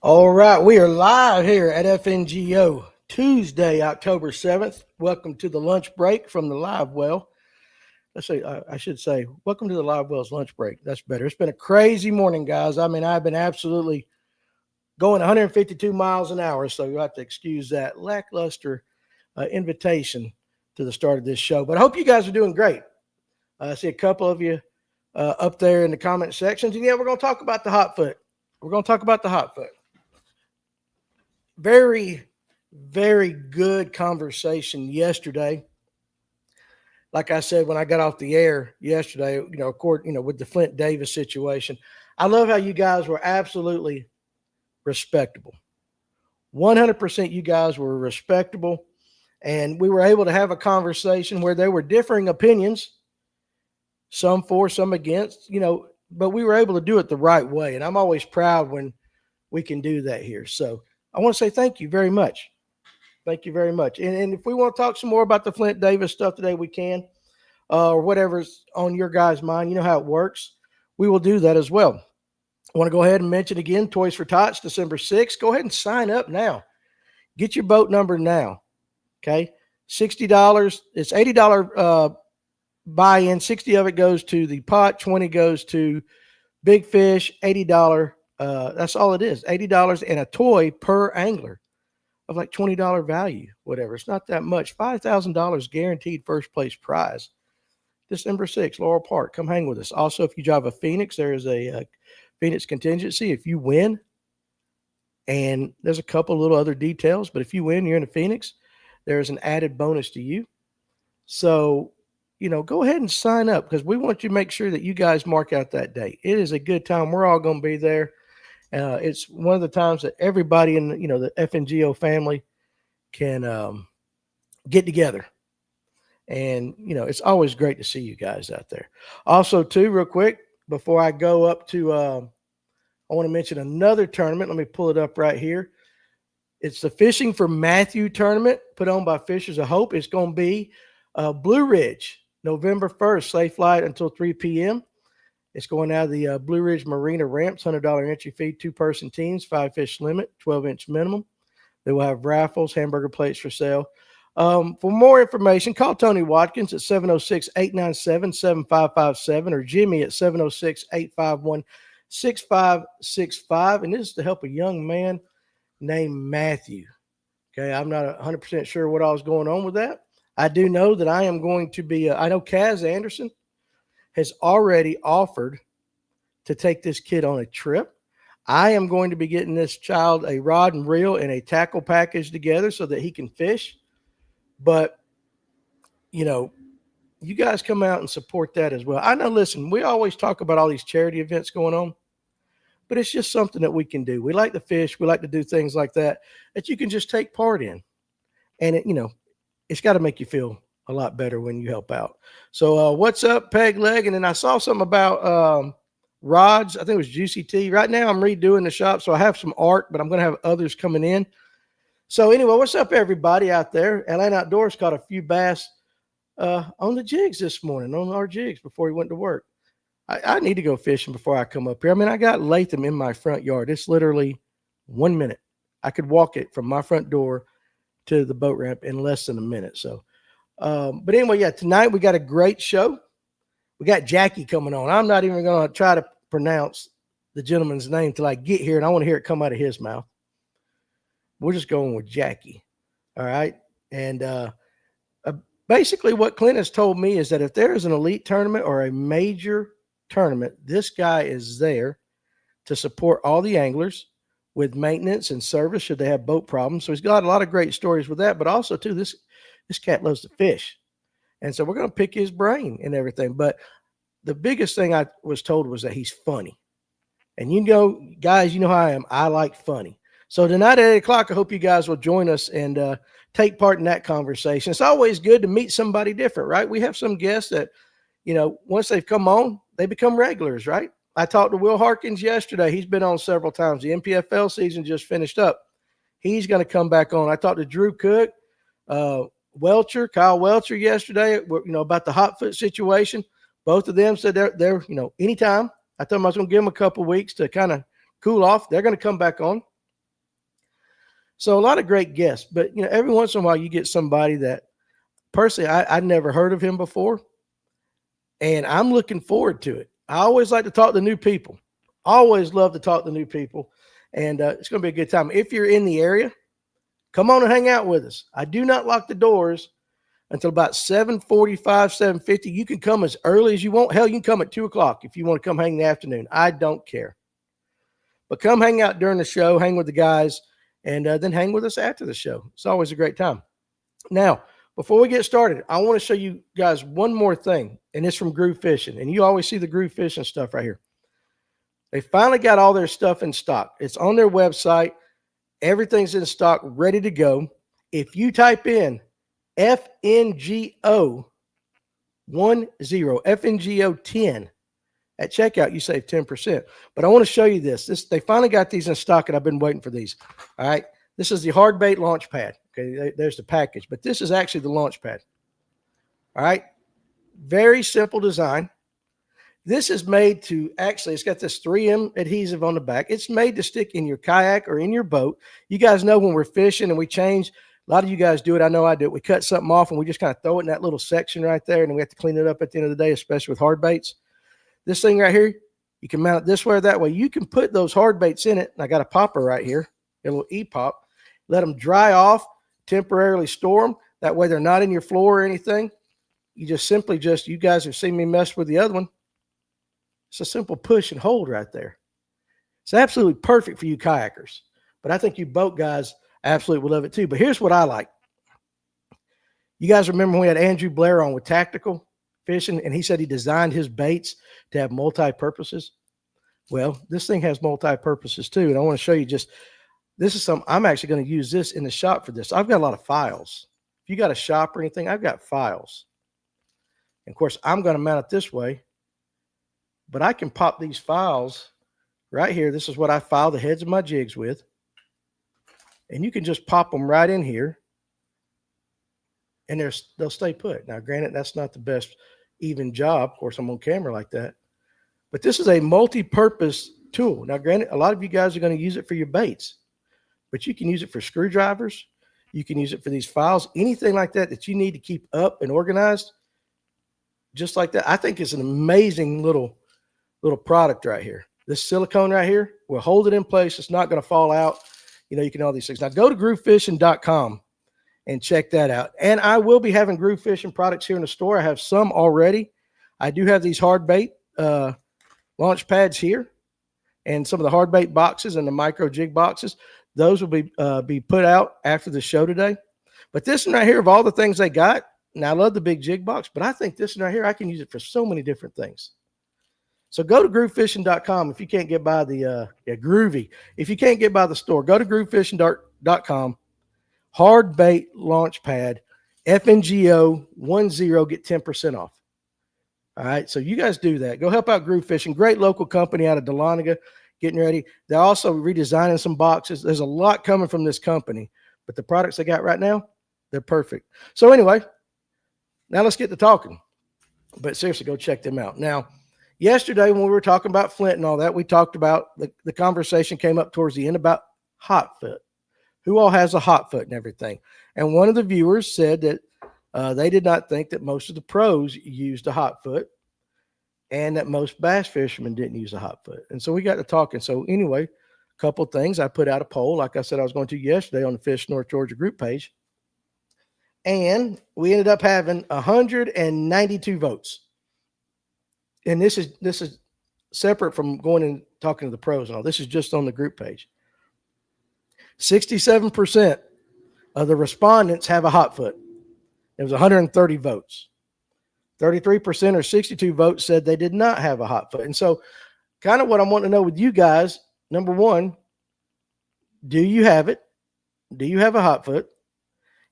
All right, we are live here at FNGO Tuesday, October 7th. Welcome to the lunch break from the live well. I should say, welcome to the live well's lunch break. That's better. It's been a crazy morning, guys. I mean, I've been absolutely going 152 miles an hour, so you'll have to excuse that lackluster invitation to the start of this show. But I hope you guys are doing great. I see a couple of you up there in the comment sections. And yeah, we're going to talk about the hot foot. We're going to talk about the hot foot. Very, very good conversation yesterday. Like I said, when I got off the air yesterday, with the Flint Davis situation, I love how you guys were absolutely respectable. 100% you guys were respectable. And we were able to have a conversation where there were differing opinions, some for, some against, but we were able to do it the right way. And I'm always proud when we can do that here. So I want to say thank you very much. Thank you very much. And if we want to talk some more about the Flint Davis stuff today, we can, or whatever's on your guys' mind. You know how it works. We will do that as well. I want to go ahead and mention again, Toys for Tots, December 6th. Go ahead and sign up now. Get your boat number now. Okay. $60. It's $80 buy-in. 60 of it goes to the pot. 20 goes to Big Fish. $80. That's all it is. $80 and a toy per angler of like $20 value, whatever. It's not that much. $5,000 guaranteed first place prize. December 6th, Laurel Park. Come hang with us. Also, if you drive a Phoenix, there is a Phoenix contingency. If you win, and there's a couple little other details, but if you win, you're in a Phoenix, there's an added bonus to you. So, go ahead and sign up because we want you to make sure that you guys mark out that date. It is a good time. We're all going to be there. It's one of the times that everybody in the FNGO family can get together. And, it's always great to see you guys out there. Also, too, real quick, before I go up to I want to mention another tournament. Let me pull it up right here. It's the Fishing for Matthew tournament put on by Fishers of Hope. It's going to be Blue Ridge, November 1st, safe flight until 3 p.m. It's going out of the Blue Ridge Marina ramps, $100 entry fee, two-person teams, 5-fish limit, 12-inch minimum. They will have raffles, hamburger plates for sale. For more information, call Tony Watkins at 706-897-7557 or Jimmy at 706-851-6565. And this is to help a young man named Matthew. Okay, I'm not 100% sure what all is going on with that. I do know that I am going to be, I know Kaz Anderson has already offered to take this kid on a trip. I am going to be getting this child a rod and reel and a tackle package together so that he can fish. But, you guys come out and support that as well. I know, listen, we always talk about all these charity events going on, but it's just something that we can do. We like to fish. We like to do things like that you can just take part in. And, it's got to make you feel a lot better when you help out. So what's up, Peg Leg? And then I saw something about rods. I think it was Juicy T. Right now I'm redoing the shop, so I have some art, but I'm going to have others coming in. So anyway, what's up, everybody out there? Atlanta Outdoors caught a few bass on the jigs this morning, on our jigs before he went to work. I need to go fishing before I come up here. I mean, I got Latham in my front yard. It's literally 1 minute. I could walk it from my front door to the boat ramp in less than a minute. So, but anyway, yeah, tonight we got a great show. We got Jackie coming on. I'm not even going to try to pronounce the gentleman's name till I get here, and I want to hear it come out of his mouth. We're just going with Jackie. All right. And basically what Clint has told me is that if there is an elite tournament or a major tournament, this guy is there to support all the anglers with maintenance and service should they have boat problems. So he's got a lot of great stories with that, but also too, this cat loves to fish. And so we're going to pick his brain and everything. But the biggest thing I was told was that he's funny. And guys, you know how I am. I like funny. So tonight at 8 o'clock, I hope you guys will join us and take part in that conversation. It's always good to meet somebody different, right? We have some guests that, once they've come on, they become regulars, right? I talked to Will Harkins yesterday. He's been on several times. The NPFL season just finished up. He's going to come back on. I talked to Drew Cook, Kyle Welcher yesterday, about the hot foot situation. Both of them said they're anytime. I told them I was going to give them a couple weeks to kind of cool off. They're going to come back on. So a lot of great guests, but every once in a while you get somebody that personally I'd never heard of him before, and I'm looking forward to it. I always like to talk to new people. Always love to talk to new people, and it's going to be a good time. If you're in the area, come on and hang out with us. I do not lock the doors until about 7:45, 7:50. You can come as early as you want. Hell, you can come at 2 o'clock if you want to come hang in the afternoon. I don't care. But come hang out during the show, hang with the guys, and then hang with us after the show. It's always a great time. Now, before we get started, I want to show you guys one more thing, and it's from Groove Fishing. And you always see the Groove Fishing stuff right here. They finally got all their stuff in stock. It's on their website. Everything's in stock, ready to go. If you type in FNGO 10 at checkout, you save 10%. But I want to show you this. They finally got these in stock, and I've been waiting for these. All right. This is the hard bait launch pad. Okay, there's the package, but this is actually the launch pad. All right. Very simple design. This is made to it's got this 3M adhesive on the back. It's made to stick in your kayak or in your boat. You guys know when we're fishing and we change, a lot of you guys do it. I know I do it. We cut something off and we just kind of throw it in that little section right there, and then we have to clean it up at the end of the day, especially with hard baits. This thing right here, you can mount it this way or that way. You can put those hard baits in it. And I got a popper right here, a little E-pop. Let them dry off, temporarily store them. That way they're not in your floor or anything. You just simply you guys have seen me mess with the other one. It's a simple push and hold right there. It's absolutely perfect for you kayakers. But I think you boat guys absolutely will love it too. But here's what I like. You guys remember when we had Andrew Blair on with Tactical Fishing, and he said he designed his baits to have multi-purposes? Well, this thing has multi-purposes too. And I want to show you this is something I'm actually going to use this in the shop for this. I've got a lot of files. If you got a shop or anything, I've got files. And of course, I'm going to mount it this way. But I can pop these files right here. This is what I file the heads of my jigs with. And you can just pop them right in here. And they'll stay put. Now, granted, that's not the best even job. Of course, I'm on camera like that. But this is a multi-purpose tool. Now, granted, a lot of you guys are going to use it for your baits. But you can use it for screwdrivers. You can use it for these files. Anything like that you need to keep up and organized. Just like that. I think it's an amazing little product right here. This silicone right here will hold it in place. It's not going to fall out. You can do all these things. Now go to groovefishing.com and check that out. And I will be having Groove Fishing products here in the store. I have some already. I do have these hard bait launch pads here and some of the hard bait boxes and the micro jig boxes. Those will be put out after the show today. But this one right here, of all the things they got, now I love the big jig box, but I think this one right here, I can use it for so many different things. So go to groovefishing.com if you can't get by the Groovy. If you can't get by the store, go to groovefishing.com. Hard bait launch pad, FNGO 10, get 10% off. All right, so you guys do that. Go help out Groove Fishing. Great local company out of Dahlonega, getting ready. They're also redesigning some boxes. There's a lot coming from this company, but the products they got right now, they're perfect. So anyway, now let's get to talking. But seriously, go check them out. Now, yesterday when we were talking about Flint and all that, we talked about the conversation came up towards the end about hot foot. Who all has a hot foot and everything? And one of the viewers said that they did not think that most of the pros used a hot foot and that most bass fishermen didn't use a hot foot. And so we got to talking. So anyway, a couple of things. I put out a poll, like I said I was going to yesterday on the Fish North Georgia group page. And we ended up having 192 votes. And this is separate from going and talking to the pros and all. This is just on the group page. 67% of the respondents have a hot foot. It was 130 votes. 33% or 62 votes said they did not have a hot foot. And so kind of what I want to know with you guys, number one, do you have it? Do you have a hot foot?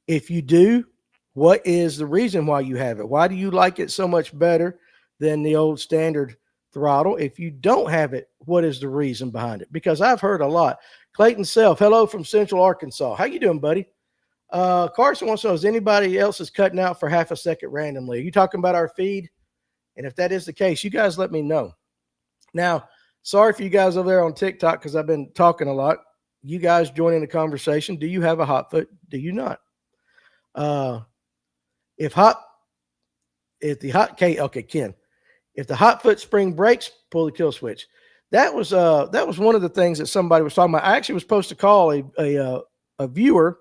If you do, what is the reason why you have it? Why do you like it so much better than the old standard throttle? If you don't have it, what is the reason behind it? Because I've heard a lot. Clayton Self, hello from Central Arkansas. How you doing, buddy? Carson wants to know, is anybody else is cutting out for half a second randomly? Are you talking about our feed? And if that is the case, you guys let me know. Now, sorry for you guys over there on TikTok because I've been talking a lot. you guys join in the conversation. Do you have a hot foot? Do you not? Uh, if hot, if the hot, okay, Ken, if the hot foot spring breaks, pull the kill switch. That was one of the things that somebody was talking about. I actually was supposed to call a viewer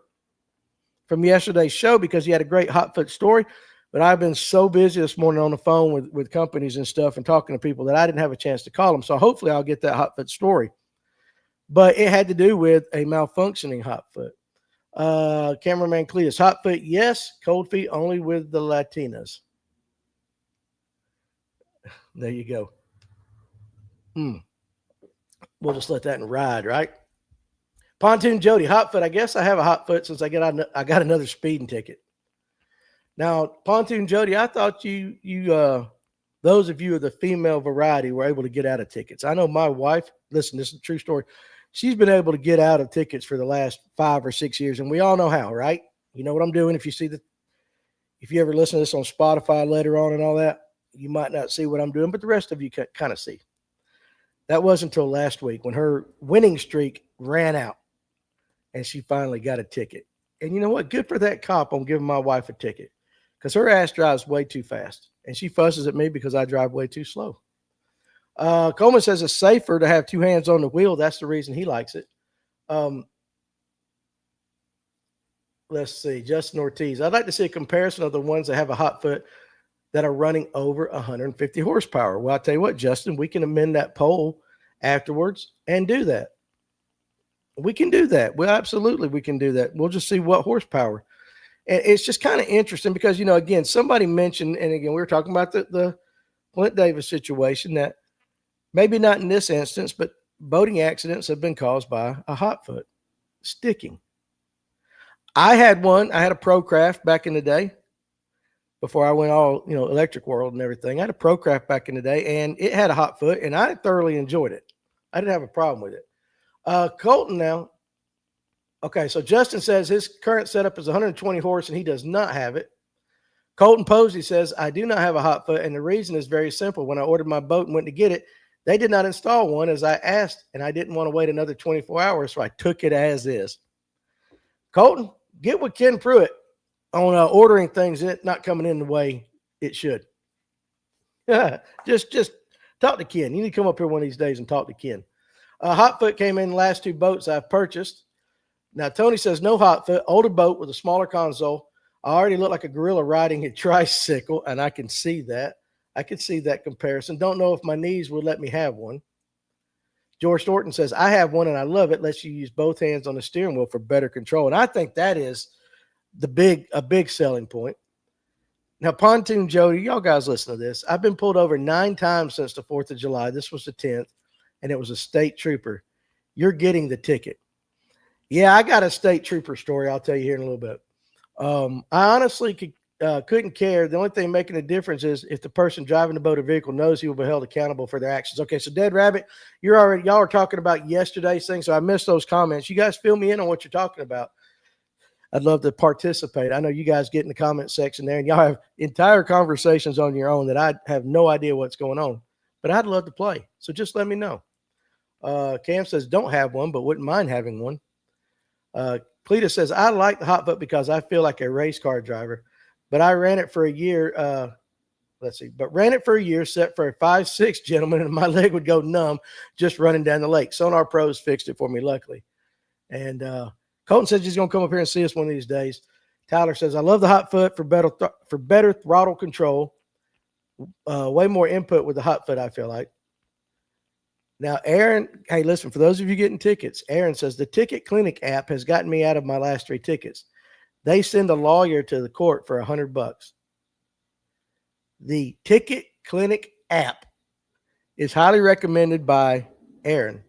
from yesterday's show because he had a great hot foot story, but I've been so busy this morning on the phone with companies and stuff and talking to people that I didn't have a chance to call them. So hopefully I'll get that hot foot story. But it had to do with a malfunctioning hot foot. Cameraman Cletus, hot foot, yes. Cold feet only with the Latinas. There you go. We'll just let that ride, right? Pontoon Jody, hot foot. I guess I have a hot foot since I got another speeding ticket. Now, Pontoon Jody, I thought you those of you of the female variety were able to get out of tickets. I know my wife, listen, this is a true story. She's been able to get out of tickets for the last 5 or 6 years, and we all know how, right? You know what I'm doing. If you ever listen to this on Spotify later on and all that, you might not see what I'm doing, but the rest of you can kind of see. That wasn't until last week when her winning streak ran out and she finally got a ticket. And you know what? Good for that cop on giving my wife a ticket because her ass drives way too fast. And she fusses at me because I drive way too slow. Coleman says it's safer to have 2 hands on the wheel. That's the reason he likes it. Let's see. Justin Ortiz. I'd like to see a comparison of the ones that have a hot foot that are running over 150 horsepower. Well, I'll tell you what, Justin, we can amend that poll afterwards and do that. We can do that. Well, absolutely, we can do that. We'll just see what horsepower. And it's just kind of interesting because, again, somebody mentioned, and again, we were talking about the Clint Davis situation that maybe not in this instance, but boating accidents have been caused by a hot foot sticking. I had one. I had a Procraft back in the day before I went all, electric world and everything. I had a Procraft back in the day, and it had a hot foot, and I thoroughly enjoyed it. I didn't have a problem with it. Colton now. Okay, so Justin says his current setup is 120 horse, and he does not have it. Colton Posey says, I do not have a hot foot, and the reason is very simple. When I ordered my boat and went to get it, they did not install one as I asked, and I didn't want to wait another 24 hours, so I took it as is. Colton, get with Ken Pruitt on ordering things and it not coming in the way it should. Just talk to Ken. You need to come up here one of these days and talk to Ken. Hot foot came in the last 2 boats I've purchased. Now, Tony says no hot foot, older boat with a smaller console. I already look like a gorilla riding a tricycle, and I can see that. I can see that comparison. Don't know if my knees would let me have one. George Thornton says, I have one, and I love it. Lets you use both hands on the steering wheel for better control. And I think that is a big selling point. Now, Pontoon Jody, y'all guys listen to this. I've been pulled over 9 times since the 4th of July. This was the 10th, and it was a state trooper. You're getting the ticket. Yeah, I got a state trooper story I'll tell you here in a little bit. I honestly couldn't care. The only thing making a difference is if the person driving the boat or vehicle knows he will be held accountable for their actions. Okay, so Dead Rabbit, y'all are talking about yesterday's thing, so I missed those comments. You guys fill me in on what you're talking about. I'd love to participate. I know you guys get in the comment section there, and y'all have entire conversations on your own that I have no idea what's going on. But I'd love to play, so just let me know. Cam says, don't have one, but wouldn't mind having one. Cletus says, I like the hot foot because I feel like a race car driver, but I ran it for a year. Ran it for a year, set for a 5'6" gentleman, and my leg would go numb just running down the lake. Sonar Pros fixed it for me, luckily. And Colton says he's going to come up here and see us one of these days. Tyler says, I love the hot foot for better throttle control. Way more input with the hot foot, I feel like. Now, Aaron, hey, listen, for those of you getting tickets, Aaron says the Ticket Clinic app has gotten me out of my last 3 tickets. They send a lawyer to the court for $100. The Ticket Clinic app is highly recommended by Aaron.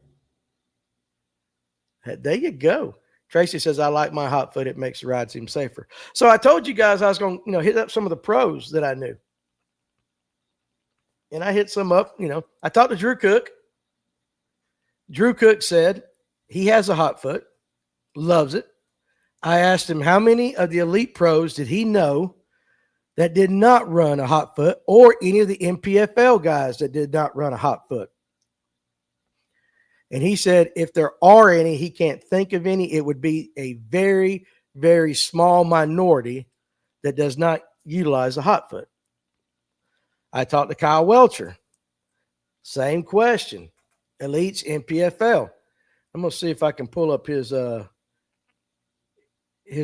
There you go. Tracy says, I like my hot foot. It makes the ride seem safer. So I told you guys I was going to, hit up some of the pros that I knew. And I hit some up, I talked to Drew Cook. Drew Cook said he has a hot foot, loves it. I asked him how many of the elite pros did he know that did not run a hot foot, or any of the MPFL guys that did not run a hot foot. And he said if there are any, he can't think of any. It would be a very, very small minority that does not utilize a hot foot. I talked to Kyle Welcher. Same question. Elites NPFL. I'm gonna see if I can pull up his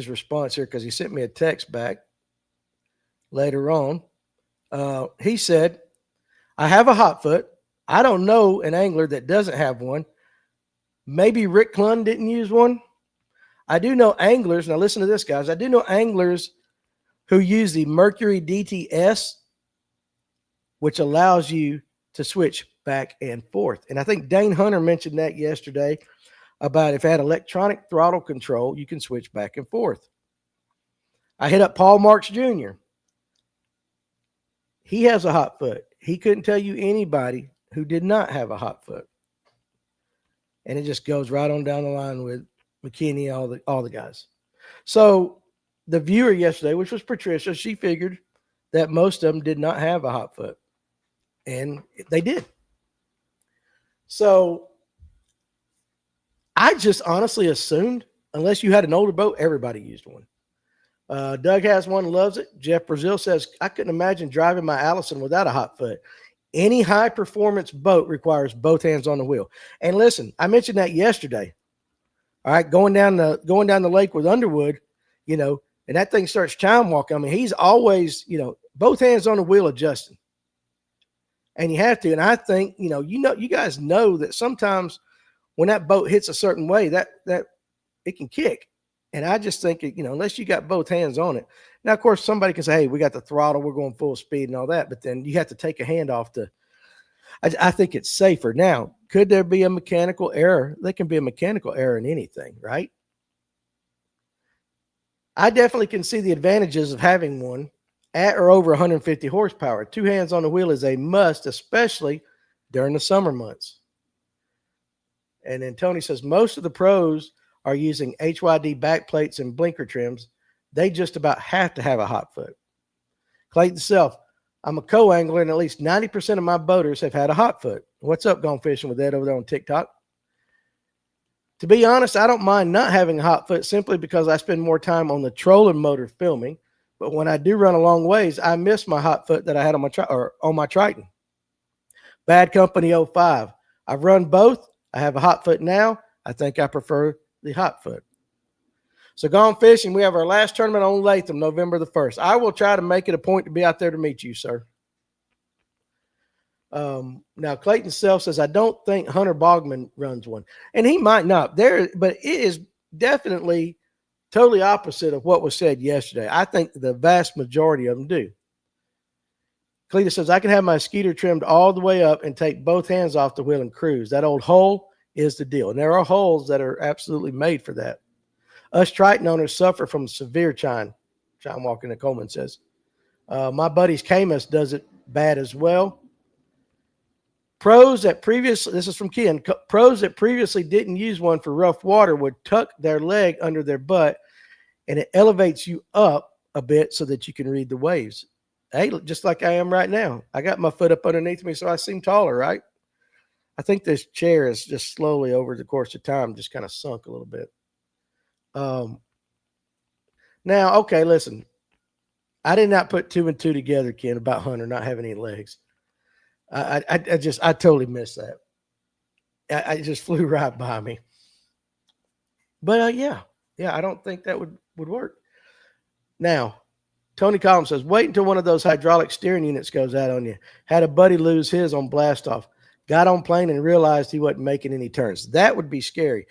response here because he sent me a text back later on. He said, I have a hot foot. I don't know an angler that doesn't have one. Maybe Rick Clunn didn't use one. I do know anglers, now listen to this, guys. I do know anglers who use the Mercury DTS, which allows you to switch back and forth. And I think Dane Hunter mentioned that yesterday about if it had electronic throttle control, you can switch back and forth. I hit up Paul Marks Jr. He has a hot foot. He couldn't tell you anybody who did not have a hot foot. And it just goes right on down the line with McKinney, all the guys. So the viewer yesterday, which was Patricia, she figured that most of them did not have a hot foot. And they did. So I just honestly assumed, unless you had an older boat, everybody used one. Doug has one, loves it. Jeff Brazil says, I couldn't imagine driving my Allison without a hot foot. Any high performance boat requires both hands on the wheel. And listen, I mentioned that yesterday. All right, going down the lake with Underwood, and that thing starts chime walking. I mean, he's always, both hands on the wheel adjusting. And you have to. And I think, you guys know that sometimes when that boat hits a certain way, that it can kick. And I just think, unless you got both hands on it. Now, of course, somebody can say, hey, we got the throttle, we're going full speed and all that. But then you have to take a hand off I think it's safer. Now, could there be a mechanical error? There can be a mechanical error in anything, right? I definitely can see the advantages of having one at or over 150 horsepower. Two hands on the wheel is a must, especially during the summer months. And then Tony says, most of the pros are using HYD backplates and blinker trims. They just about have to have a hot foot. Clayton Self, I'm a co-angler and at least 90% of my boaters have had a hot foot. What's up, Gone Fishing with Ed over there on TikTok? To be honest, I don't mind not having a hot foot simply because I spend more time on the trolling motor filming. But when I do run a long ways, I miss my hot foot that I had on my Triton. Bad Company 05. I've run both. I have a hot foot now. I think I prefer the hot foot. So Gone Fishing, we have our last tournament on Latham, November the 1st. I will try to make it a point to be out there to meet you, sir. Now, Clayton Self says, I don't think Hunter Bogman runs one. And he might not. But it is definitely totally opposite of what was said yesterday. I think the vast majority of them do. Clayton says, I can have my Skeeter trimmed all the way up and take both hands off the wheel and cruise. That old hole is the deal. And there are holes that are absolutely made for that. Us Triton owners suffer from severe chine walking, the Coleman says. My buddy's Camus does it bad as well. Pros that previously didn't use one for rough water would tuck their leg under their butt, and it elevates you up a bit so that you can read the waves. Hey, just like I am right now. I got my foot up underneath me so I seem taller, right? I think this chair is just slowly over the course of time just kind of sunk a little bit. Now, okay, listen. I did not put 2 and 2 together, Ken, about Hunter not having any legs. I totally missed that. I just flew right by me. But yeah, I don't think that would work. Now, Tony Collins says, wait until one of those hydraulic steering units goes out on you. Had a buddy lose his on blast off. Got on plane and realized he wasn't making any turns. That would be scary.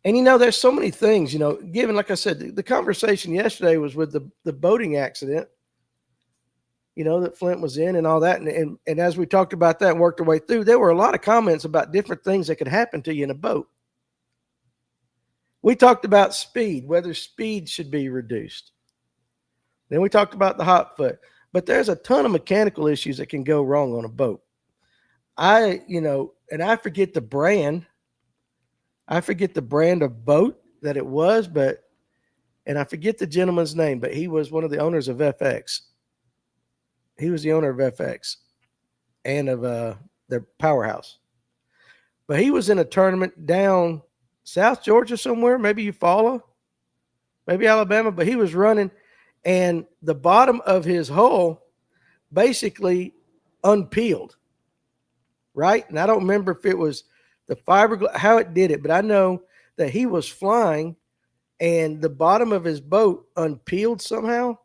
And, there's so many things, given, like I said, the conversation yesterday was with the boating accident, that Flint was in and all that. And as we talked about that and worked our way through, there were a lot of comments about different things that could happen to you in a boat. We talked about speed, whether speed should be reduced. Then we talked about the hot foot. But there's a ton of mechanical issues that can go wrong on a boat. And I forget the brand. I forget the brand of boat that it was, and I forget the gentleman's name, but he was one of the owners of FX. He was the owner of FX and of their Powerhouse. But he was in a tournament down South Georgia somewhere, maybe Eufaula, maybe Alabama, but he was running, and the bottom of his hull basically unpeeled, right? And I don't remember if it was the fiberglass, how it did it, but I know that he was flying and the bottom of his boat unpeeled somehow,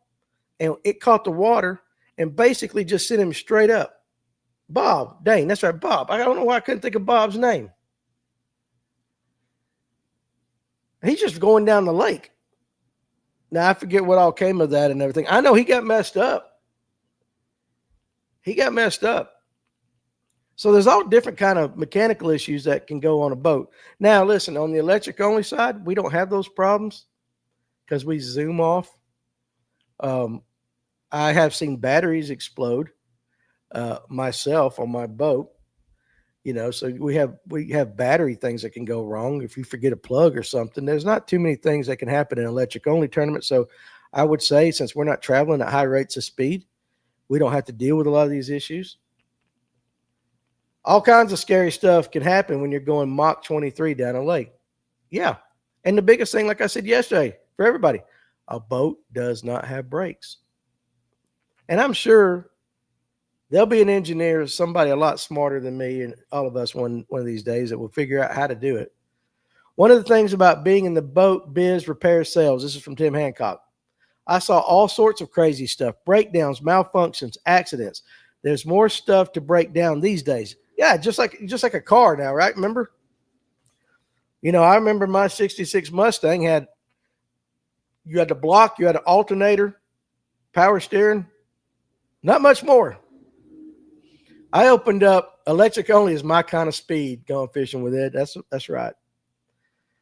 and it caught the water and basically just sent him straight up. Bob Dane, that's right, Bob. I don't know why I couldn't think of Bob's name. He's just going down the lake. Now, I forget what all came of that and everything. I know he got messed up. He got messed up. So there's all different kind of mechanical issues that can go on a boat. Now, listen, on the electric only side, we don't have those problems because we zoom off. I have seen batteries explode myself on my boat. You know, so we have battery things that can go wrong. If you forget a plug or something, there's not too many things that can happen in electric only tournament. So I would say, since we're not traveling at high rates of speed, we don't have to deal with a lot of these issues. All kinds of scary stuff can happen when you're going Mach 23 down a lake. Yeah. And the biggest thing, like I said yesterday, for everybody, a boat does not have brakes. And I'm sure there'll be an engineer, somebody a lot smarter than me and all of us one of these days, that will figure out how to do it. One of the things about being in the boat biz repair sales, this is from Tim Hancock, I saw all sorts of crazy stuff, breakdowns, malfunctions, accidents. There's more stuff to break down these days. Yeah, just like a car now, right? Remember? You know, I remember my 66 Mustang you had the block, you had an alternator, power steering, not much more. I opened up, electric only is my kind of speed going fishing with it. That's right.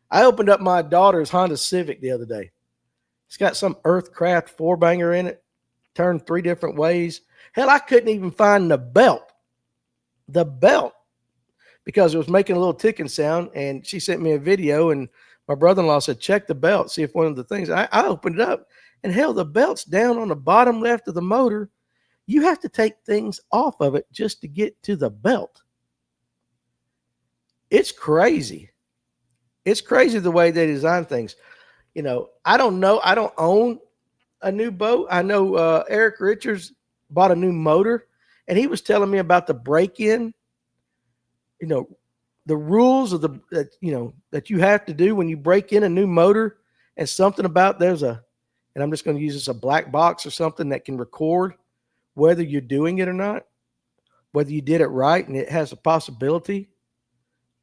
I opened up my daughter's Honda Civic the other day. It's got some Earthcraft 4-banger in it, turned 3 different ways. Hell, I couldn't even find the belt, because it was making a little ticking sound, and she sent me a video, and my brother-in-law said, check the belt, see if one of the things, I opened it up, and hell, the belt's down on the bottom left of the motor. You have to take things off of it just to get to the belt. It's crazy. It's crazy the way they design things. You know, I don't know. I don't own a new boat. I know Eric Richards bought a new motor, and he was telling me about the break-in, you know, the rules of that you have to do when you break in a new motor, and something about and I'm just going to use this, a black box or something that can record whether you're doing it or not, whether you did it right, and it has a possibility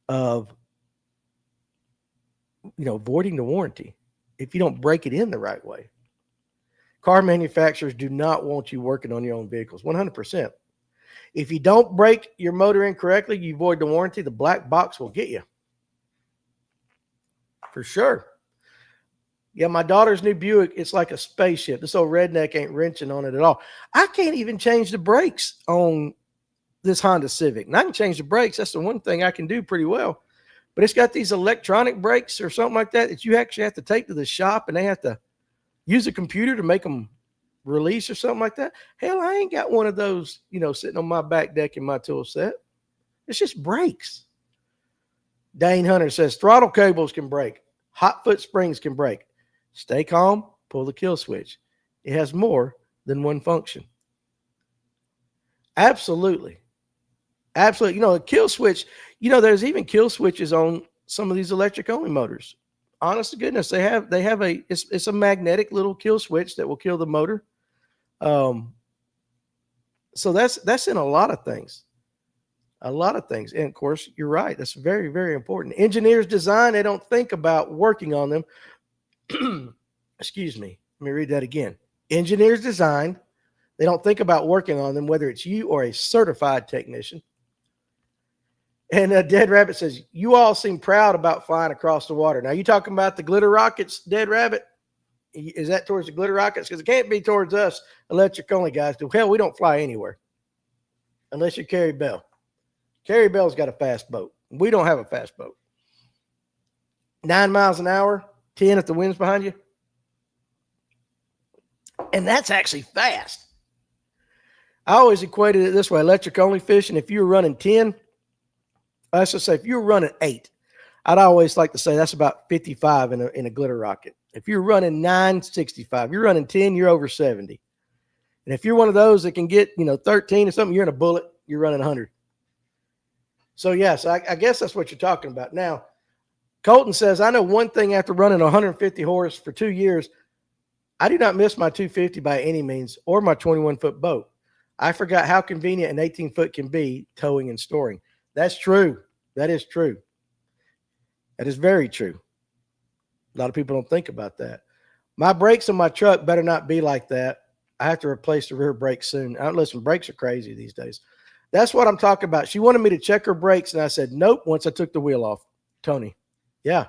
of, voiding the warranty if you don't break it in the right way. Car manufacturers do not want you working on your own vehicles, 100%. If you don't break your motor in correctly, you void the warranty, the black box will get you. For sure. Yeah, my daughter's new Buick, it's like a spaceship. This old redneck ain't wrenching on it at all. I can't even change the brakes on this Honda Civic. And I can change the brakes. That's the one thing I can do pretty well. But it's got these electronic brakes or something like that you actually have to take to the shop, and they have to use a computer to make them release or something like that. Hell, I ain't got one of those, sitting on my back deck in my tool set. It's just brakes. Dane Hunter says throttle cables can break. Hot foot springs can break. Stay calm, pull the kill switch. It has more than one function. Absolutely. Absolutely. A kill switch, there's even kill switches on some of these electric only motors. Honest to goodness, they have it's a magnetic little kill switch that will kill the motor. So that's in a lot of things. A lot of things. And of course, you're right. That's very, very important. Engineers design, they don't think about working on them. Excuse me. Let me read that again. Engineers design, they don't think about working on them, whether it's you or a certified technician. And Dead Rabbit says, you all seem proud about flying across the water. Now, you talking about the glitter rockets, Dead Rabbit? Is that towards the glitter rockets? Because it can't be towards us electric only guys. Hell, we don't fly anywhere unless you're Carrie Bell. Carrie Bell's got a fast boat. We don't have a fast boat. 9 miles an hour, 10 if the wind's behind you. And that's actually fast. I always equated it this way. Electric only fishing, if you were running 10, let's just say if you're running 8, I'd always like to say that's about 55 in a glitter rocket. If you're running 965, you're running 10, you're over 70. And if you're one of those that can get, 13 or something, you're in a bullet, you're running 100. So, yes, I guess that's what you're talking about. Now, Colton says, I know one thing after running 150 horse for 2 years, I do not miss my 250 by any means or my 21-foot boat. I forgot how convenient an 18-foot can be towing and storing. That's true. That is true. That is very true. A lot of people don't think about that. My brakes on my truck better not be like that. I have to replace the rear brakes soon. Listen, brakes are crazy these days. That's what I'm talking about. She wanted me to check her brakes, and I said, nope, once I took the wheel off. Tony. Yeah.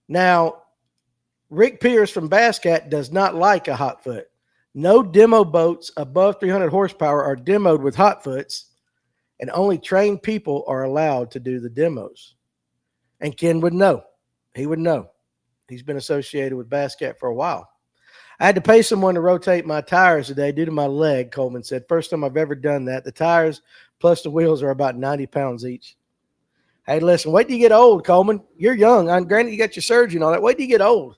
Now, Rick Pierce from Bass Cat does not like a hot foot. No demo boats above 300 horsepower are demoed with hot foots, and only trained people are allowed to do the demos. And Ken would know. He would know. He's been associated with Bass Cat for a while. I had to pay someone to rotate my tires today due to my leg, Coleman said. First time I've ever done that. The tires plus the wheels are about 90 pounds each. Hey, listen, wait till you get old, Coleman. You're young. Granted, you got your surgery and all that. Wait till you get old.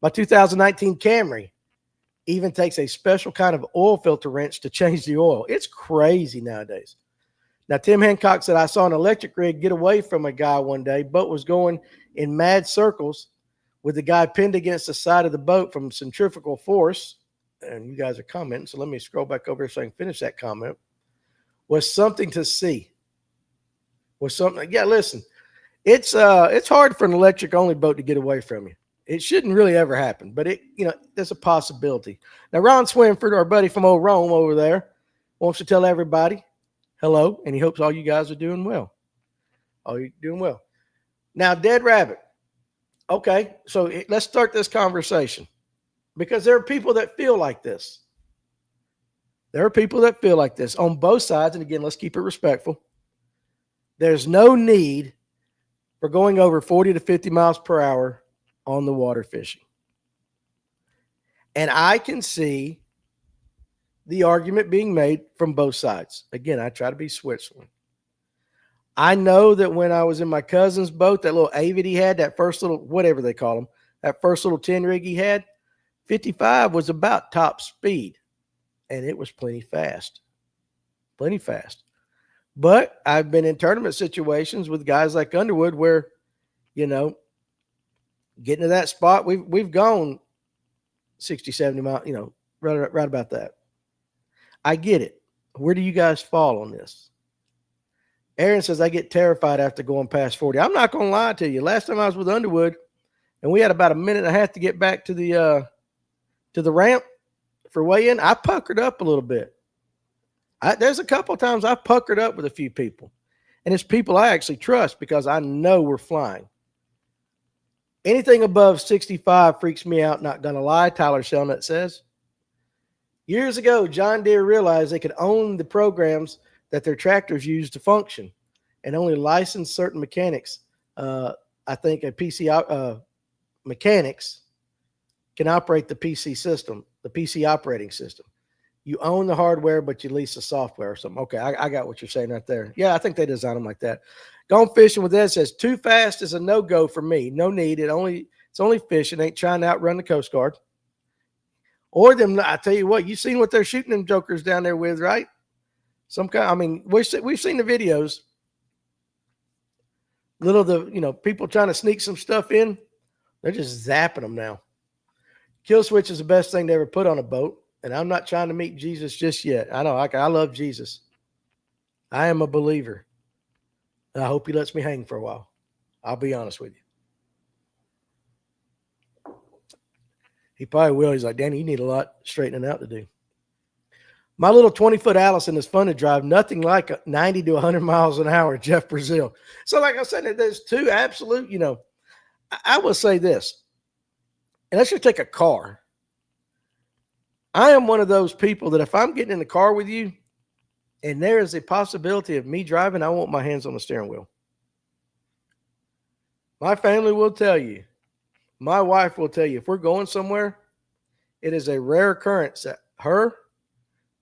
My 2019 Camry even takes a special kind of oil filter wrench to change the oil. It's crazy nowadays. Now, Tim Hancock said, I saw an electric rig get away from a guy one day. Boat was going in mad circles with the guy pinned against the side of the boat from centrifugal force. And you guys are commenting, so let me scroll back over so I can finish that comment. Was something to see. Was something. Yeah, listen, it's hard for an electric only boat to get away from you. It shouldn't really ever happen, but there's a possibility. Now, Ron Swinford, our buddy from old Rome over there, wants to tell everybody hello, and he hopes all you guys are doing well. All you doing well. Now, Dead Rabbit. Okay, so let's start this conversation because there are people that feel like this. There are people that feel like this on both sides, and again, let's keep it respectful. There's no need for going over 40 to 50 miles per hour on the water fishing. And I can see the argument being made from both sides. Again, I try to be Switzerland. I know that when I was in my cousin's boat, that little Avid he had, that first little, whatever they call them, that first little 10 rig he had, 55 was about top speed. And it was plenty fast. Plenty fast. But I've been in tournament situations with guys like Underwood where, getting to that spot, we've gone 60, 70 miles, right about that. I get it. Where do you guys fall on this? Aaron says, I get terrified after going past 40. I'm not going to lie to you. Last time I was with Underwood, and we had about a minute and a half to get back to the ramp for weigh-in, I puckered up a little bit. There's a couple of times I've puckered up with a few people, and it's people I actually trust because I know we're flying. Anything above 65 freaks me out, not going to lie, Tyler Shelnut says. Years ago, John Deere realized they could own the programs that their tractors use to function and only license certain mechanics. I think a PC mechanics can operate the PC system, the PC operating system. You own the hardware, but you lease the software or something. Okay, I got what you're saying right there. Yeah, I think they design them like that. Gone fishing with Ed says, too fast is a no-go for me. No need. It's only fishing. Ain't trying to outrun the Coast Guard. Or them, I tell you what, you seen what they're shooting them jokers down there with, right? We've seen the videos. People trying to sneak some stuff in. They're just zapping them now. Kill switch is the best thing to ever put on a boat. And I'm not trying to meet Jesus just yet. I know I love Jesus. I am a believer. And I hope he lets me hang for a while. I'll be honest with you. He probably will. He's like, Danny, you need a lot straightening out to do. My little 20-foot Allison is fun to drive. Nothing like 90 to 100 miles an hour, Jeff Brazil. So like I said, there's two absolute, I will say this. And let's just take a car. I am one of those people that if I'm getting in the car with you and there is a possibility of me driving, I want my hands on the steering wheel. My family will tell you, my wife will tell you, if we're going somewhere, it is a rare occurrence that her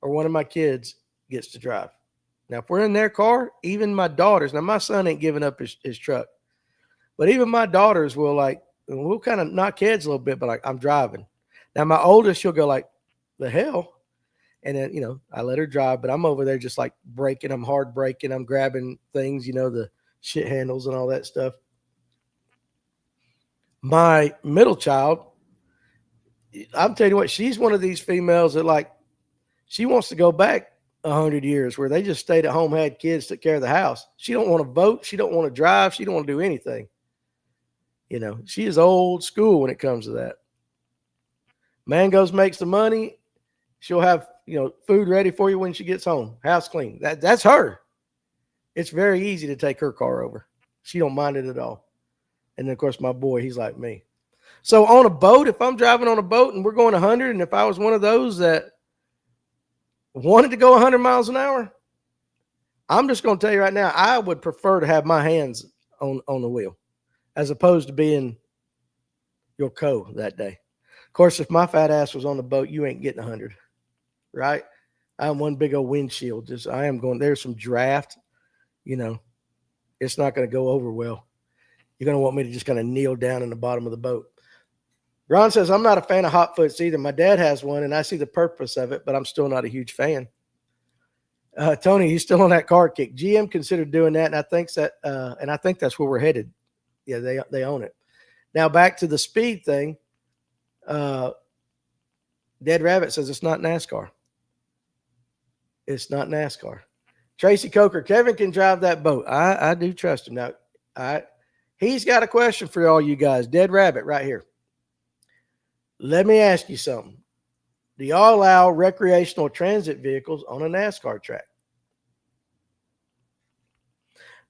or one of my kids gets to drive. Now, if we're in their car, even my daughters, now my son ain't giving up his truck, but even my daughters will like, we'll kind of knock heads a little bit, but like, I'm driving. Now, my oldest, she'll go like, the hell? And then, I let her drive, but I'm over there just like braking. I'm hard braking. I'm grabbing things, the shit handles and all that stuff. My middle child, I'm telling you what, she's one of these females that like, she wants to go back 100 years where they just stayed at home, had kids, took care of the house. She don't want to vote. She don't want to drive. She don't want to do anything. She is old school when it comes to that. Man goes, makes the money. She'll have, food ready for you when she gets home. House clean. That's her. It's very easy to take her car over. She don't mind it at all. And then, of course, my boy, he's like me. So on a boat, if I'm driving on a boat and we're going 100, and if I was one of those that wanted to go 100 miles an hour, I'm just going to tell you right now, I would prefer to have my hands on the wheel as opposed to being your co that day. Of course, if my fat ass was on the boat, you ain't getting 100, right? I'm one big old windshield. I am going, there's some draft, it's not going to go over well. You're going to want me to just kind of kneel down in the bottom of the boat. Ron says, I'm not a fan of hot foots either. My dad has one, and I see the purpose of it, but I'm still not a huge fan. Tony, he's still on that car kick. GM considered doing that, and I think that's where we're headed. Yeah, they own it. Now, back to the speed thing. Dead Rabbit says it's not NASCAR. It's not NASCAR. Tracy Coker, Kevin can drive that boat. I do trust him. Now, he's got a question for all you guys. Dead Rabbit right here. Let me ask you something. Do y'all allow recreational transit vehicles on a NASCAR track?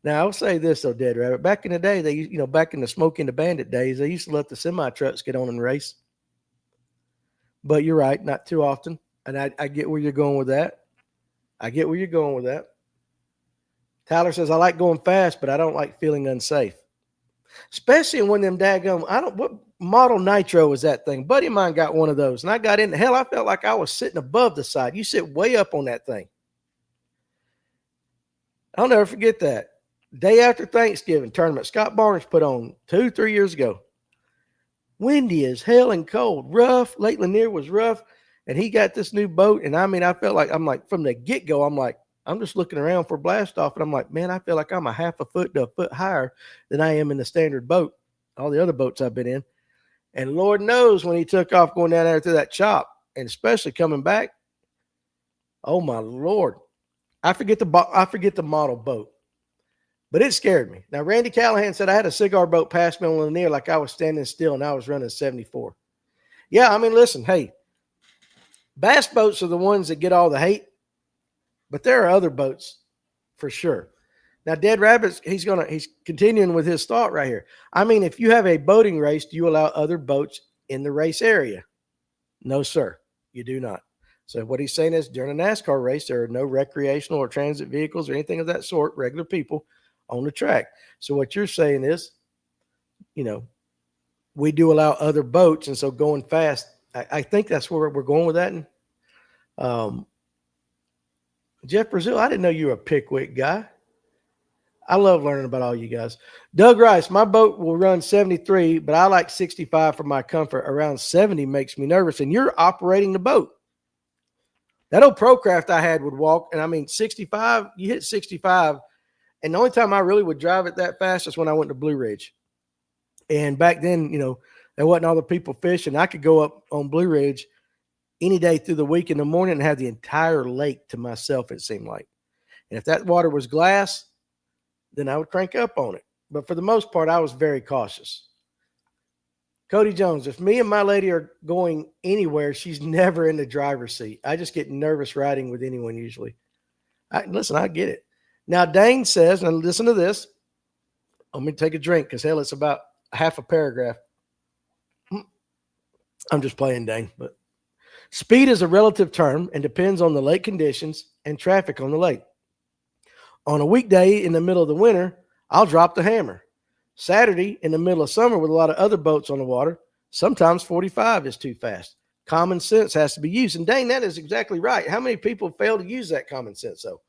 Now, I'll say this, though, Dead Rabbit. Back in the day, back in the Smokey and the Bandit days, they used to let the semi-trucks get on and race. But you're right, not too often. And I get where you're going with that. Tyler says, I like going fast, but I don't like feeling unsafe. Especially when them daggum, what model nitro was that thing? Buddy of mine got one of those, and I got in. Hell, I felt like I was sitting above the side. You sit way up on that thing. I'll never forget that. Day after Thanksgiving tournament, Scott Barnes put on 2-3 years ago. Windy as hell and cold, rough. Lake Lanier was rough, and he got this new boat. And I felt like from the get-go, I'm just looking around for blast off, and I'm like, man, I feel like I'm a half a foot to a foot higher than I am in the standard boat, all the other boats I've been in. And Lord knows when he took off going down there through that chop, and especially coming back, oh my Lord, I forget the model boat, but it scared me. Now Randy Callahan said I had a cigar boat pass me on Lanier like I was standing still, and I was running 74. Yeah, listen, hey, bass boats are the ones that get all the hate. But there are other boats for sure. Now, Dead Rabbits, he's continuing with his thought right here. If you have a boating race, do you allow other boats in the race area? No, sir, you do not. So what he's saying is during a NASCAR race, there are no recreational or transit vehicles or anything of that sort, regular people on the track. So what you're saying is, we do allow other boats. And so going fast, I think that's where we're going with that. And, Jeff Brazil, I didn't know you were a Pickwick guy. I love learning about all you guys. Doug Rice, my boat will run 73, but I like 65 for my comfort. Around 70 makes me nervous, and you're operating the boat. That old Procraft I had would walk, and 65, you hit 65, and the only time I really would drive it that fast is when I went to Blue Ridge. And back then, there wasn't all the people fishing. I could go up on Blue Ridge any day through the week in the morning and have the entire lake to myself, it seemed like. And if that water was glass, then I would crank up on it. But for the most part, I was very cautious. Cody Jones, if me and my lady are going anywhere, she's never in the driver's seat. I just get nervous riding with anyone usually. Listen, I get it. Now, Dane says, and listen to this. I'm going to take a drink because, hell, it's about half a paragraph. I'm just playing, Dane, but speed is a relative term and depends on the lake conditions and traffic on the lake. On a weekday in the middle of the winter, I'll drop the hammer. Saturday in the middle of summer with a lot of other boats on the water, sometimes 45 is too fast. Common sense has to be used. And Dane, that is exactly right. How many people fail to use that common sense, though?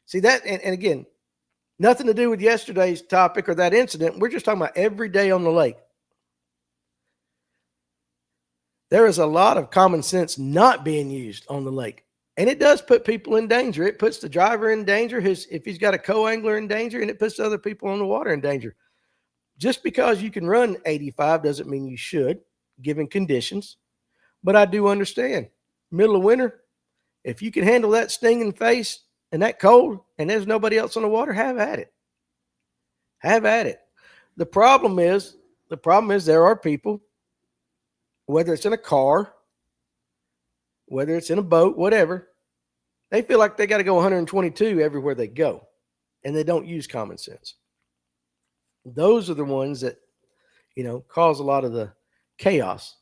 See that, and again, nothing to do with yesterday's topic or that incident. We're just talking about every day on the lake. There is a lot of common sense not being used on the lake. And it does put people in danger. It puts the driver in danger, if he's got a co-angler in danger, and it puts other people on the water in danger. Just because you can run 85 doesn't mean you should, given conditions. But I do understand. Middle of winter, if you can handle that stinging face and that cold and there's nobody else on the water, have at it. Have at it. The problem is there are people, whether it's in a car, whether it's in a boat, whatever, they feel like they got to go 122 everywhere they go, and they don't use common sense. Those are the ones that, cause a lot of the chaos.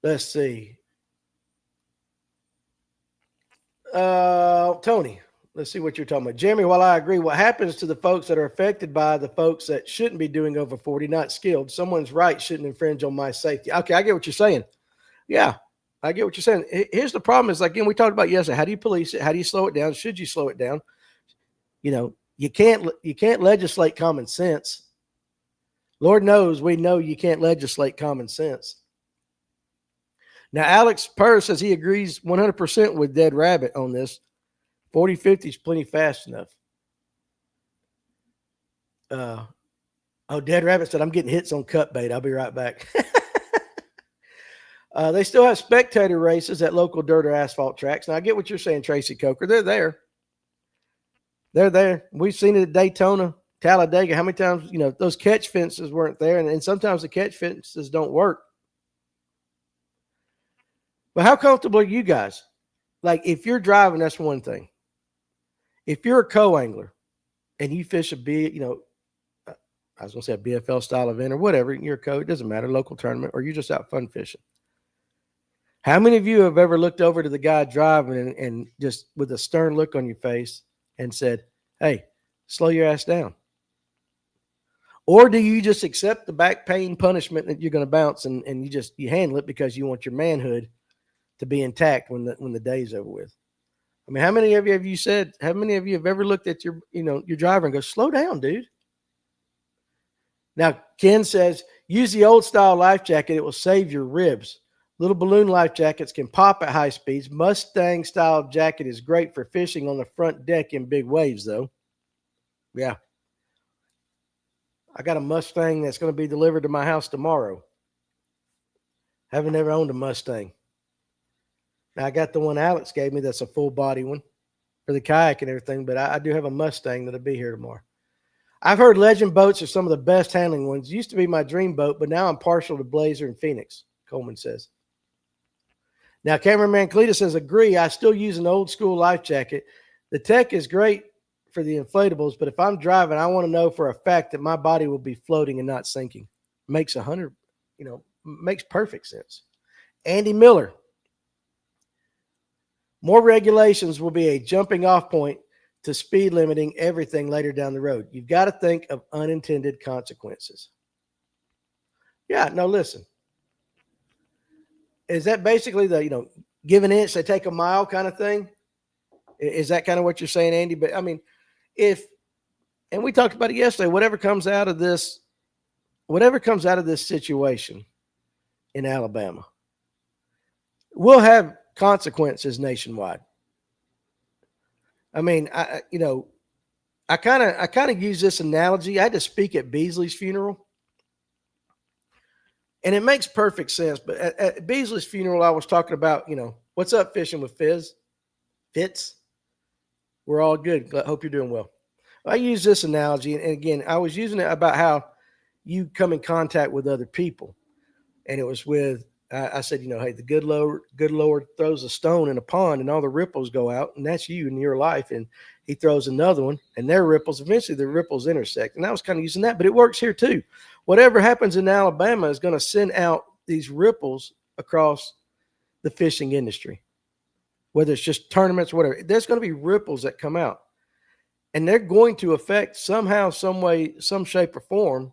Let's see. Tony, let's see what you're talking about. Jeremy, while I agree, what happens to the folks that are affected by the folks that shouldn't be doing over 40, not skilled? Someone's right shouldn't infringe on my safety. Okay, I get what you're saying. Yeah, I get what you're saying. Here's the problem is, again, we talked about yesterday. How do you police it? How do you slow it down? Should you slow it down? You can't legislate common sense. Lord knows we know you can't legislate common sense. Now, Alex Purr says he agrees 100% with Dead Rabbit on this. 40-50 is plenty fast enough. Dead Rabbit said, I'm getting hits on cut bait. I'll be right back. They still have spectator races at local dirt or asphalt tracks. Now, I get what you're saying, Tracy Coker. They're there. They're there. We've seen it at Daytona, Talladega. How many times, those catch fences weren't there, and sometimes the catch fences don't work. But how comfortable are you guys? Like, if you're driving, that's one thing. If you're a co-angler and you fish I was going to say a BFL style event or whatever, you're a co, it doesn't matter, local tournament, or you're just out fun fishing. How many of you have ever looked over to the guy driving and just with a stern look on your face and said, hey, slow your ass down? Or do you just accept the back pain punishment that you're going to bounce and you handle it because you want your manhood to be intact when the day's over with? I mean, how many of you have ever looked at your driver and go, slow down, dude? Now, Ken says, use the old style life jacket. It will save your ribs. Little balloon life jackets can pop at high speeds. Mustang style jacket is great for fishing on the front deck in big waves, though. Yeah. I got a Mustang that's going to be delivered to my house tomorrow. Haven't ever owned a Mustang. Now, I got the one Alex gave me that's a full body one for the kayak and everything, but I do have a Mustang that'll be here tomorrow. I've heard Legend boats are some of the best handling ones. Used to be my dream boat, but now I'm partial to Blazer and Phoenix, Coleman says. Now, cameraman Cletus says, agree. I still use an old school life jacket. The tech is great for the inflatables, but if I'm driving, I want to know for a fact that my body will be floating and not sinking. Makes perfect sense. Andy Miller. More regulations will be a jumping off point to speed limiting everything later down the road. You've got to think of unintended consequences. Yeah, no, listen. Is that basically the, give an inch, they take a mile kind of thing? Is that kind of what you're saying, Andy? But I mean, and we talked about it yesterday, whatever comes out of this situation in Alabama, we'll have consequences nationwide. I mean, I kind of use this analogy. I had to speak at Beasley's funeral, and it makes perfect sense. But at Beasley's funeral, I was talking about, what's up fishing with Fitz. We're all good. Hope you're doing well. I use this analogy, and again, I was using it about how you come in contact with other people, and it was with. I said, hey, the good Lord throws a stone in a pond and all the ripples go out, and that's you in your life. And he throws another one and their ripples, eventually the ripples intersect. And I was kind of using that, but it works here too. Whatever happens in Alabama is going to send out these ripples across the fishing industry, whether it's just tournaments or whatever. There's going to be ripples that come out, and they're going to affect somehow, some way, some shape or form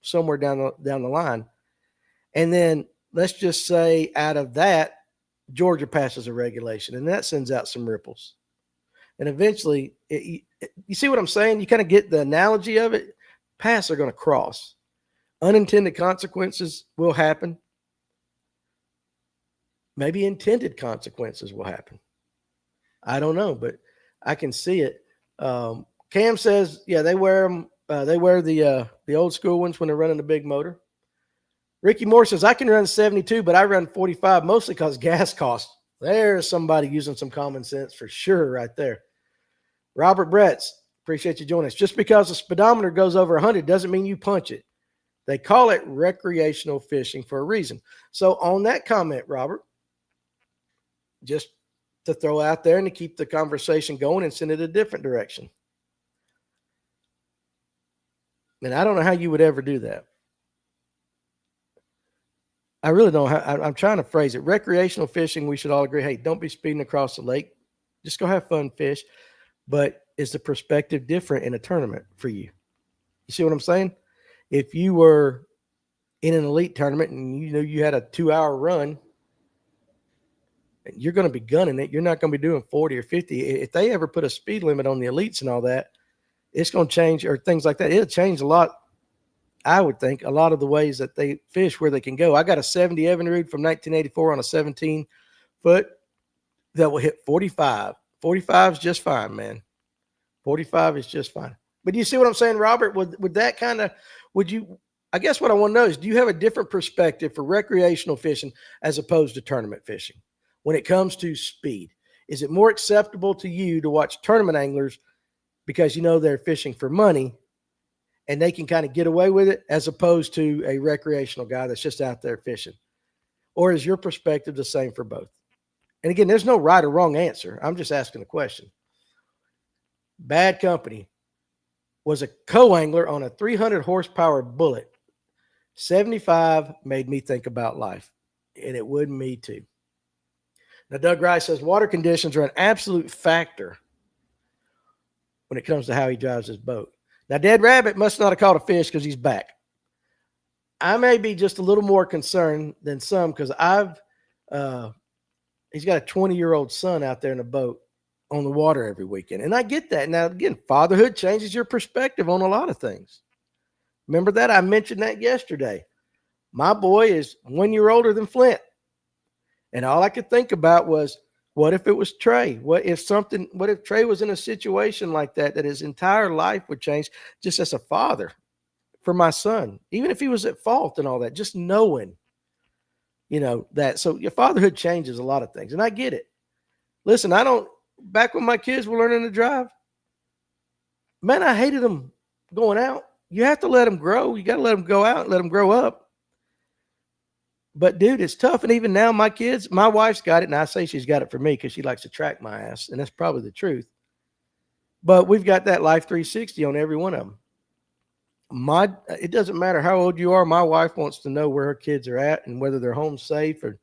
somewhere down the line. And then let's just say out of that, Georgia passes a regulation, and that sends out some ripples. And eventually, you see what I'm saying? You kind of get the analogy of it. Paths are going to cross. Unintended consequences will happen. Maybe intended consequences will happen. I don't know, but I can see it. Cam says, yeah, they wear them. They wear the old school ones when they're running the big motor. Ricky Moore says, I can run 72, but I run 45 mostly because gas costs. There's somebody using some common sense for sure right there. Robert Bretz, appreciate you joining us. Just because the speedometer goes over 100 doesn't mean you punch it. They call it recreational fishing for a reason. So on that comment, Robert, just to throw out there and to keep the conversation going and send it a different direction. And I don't know how you would ever do that. I really don't. I'm trying to phrase it. Recreational fishing, we should all agree, hey, don't be speeding across the lake. Just go have fun, fish. But is the perspective different in a tournament for you? You see what I'm saying? If you were in an elite tournament and you know you had a 2-hour run, you're going to be gunning it. You're not going to be doing 40 or 50. If they ever put a speed limit on the elites and all that, it's going to change, or things like that. It'll change a lot, I would think, a lot of the ways that they fish, where they can go. I got a 70 Evinrude from 1984 on a 17-foot that will hit 45. 45 is just fine, man. 45 is just fine. But do you see what I'm saying, Robert? Would that kind of, would you, I guess what I want to know is, do you have a different perspective for recreational fishing as opposed to tournament fishing when it comes to speed? Is it more acceptable to you to watch tournament anglers because you know they're fishing for money and they can kind of get away with it, as opposed to a recreational guy that's just out there fishing? Or is your perspective the same for both? And again, there's no right or wrong answer. I'm just asking a question. Bad Company was a co-angler on a 300 horsepower Bullet. 75 made me think about life, and it would me too. Now, Doug Rice says water conditions are an absolute factor when it comes to how he drives his boat. Now, Dead Rabbit must not have caught a fish because he's back. I may be just a little more concerned than some because he's got a 20-year-old son out there in a boat on the water every weekend. And I get that. Now, again, fatherhood changes your perspective on a lot of things. Remember that? I mentioned that yesterday. My boy is 1 year older than Flint. And all I could think about was, what if it was Trey? What if Trey was in a situation like that his entire life would change just as a father for my son, even if he was at fault and all that, just knowing, that. So your fatherhood changes a lot of things. And I get it. Listen, back when my kids were learning to drive, man, I hated them going out. You have to let them grow. You got to let them go out and let them grow up. But, dude, it's tough. And even now, my wife's got it, and I say she's got it for me because she likes to track my ass, and that's probably the truth. But we've got that Life 360 on every one of them. It doesn't matter how old you are. My wife wants to know where her kids are at and whether they're home safe or,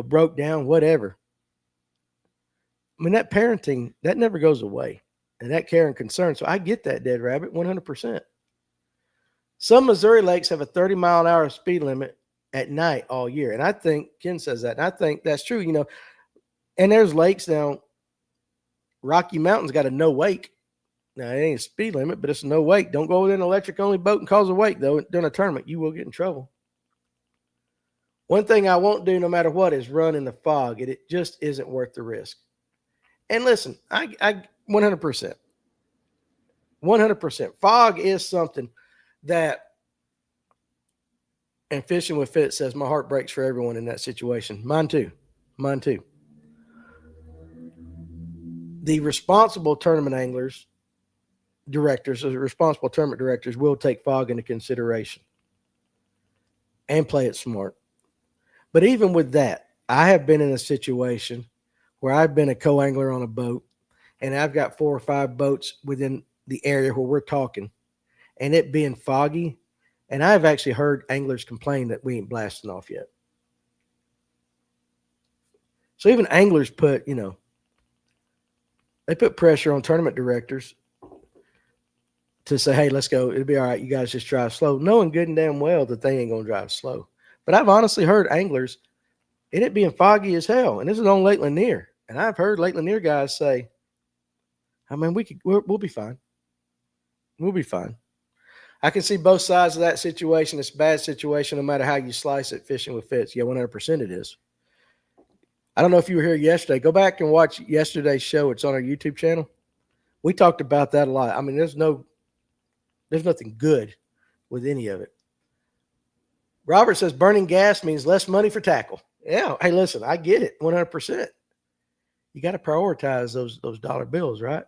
broke down, whatever. I mean, that parenting, that never goes away, and that care and concern. So I get that, Dead Rabbit, 100%. Some Missouri lakes have a 30-mile-an-hour speed limit at night all year. And I think Ken says that, and I think that's true, and there's lakes now. Rocky Mountain's got a no wake. Now, it ain't a speed limit, but it's a no wake. Don't go with an electric only boat and cause a wake, though, during a tournament. You will get in trouble. One thing I won't do no matter what is run in the fog. It just isn't worth the risk. And listen, I 100%. 100%. Fog is something that, and Fishing with Fitz says, my heart breaks for everyone in that situation. Mine too. The responsible tournament anglers, responsible tournament directors will take fog into consideration and play it smart. But even with that, I have been in a situation where I've been a co-angler on a boat, and I've got 4 or 5 boats within the area where we're talking, and it being foggy. And I've actually heard anglers complain that we ain't blasting off yet. So even anglers put pressure on tournament directors to say, hey, let's go. It'll be all right. You guys just drive slow, knowing good and damn well that they ain't going to drive slow. But I've honestly heard anglers, and it being foggy as hell, and this is on Lake Lanier, and I've heard Lake Lanier guys say, I mean, we'll be fine. We'll be fine. I can see both sides of that situation. It's a bad situation, no matter how you slice it. Fishing with Fitz, yeah, 100% it is. I don't know if you were here yesterday. Go back and watch yesterday's show. It's on our YouTube channel. We talked about that a lot. I mean, there's nothing good with any of it. Robert says burning gas means less money for tackle. Yeah. Hey, listen, I get it 100%. You got to prioritize those dollar bills, right?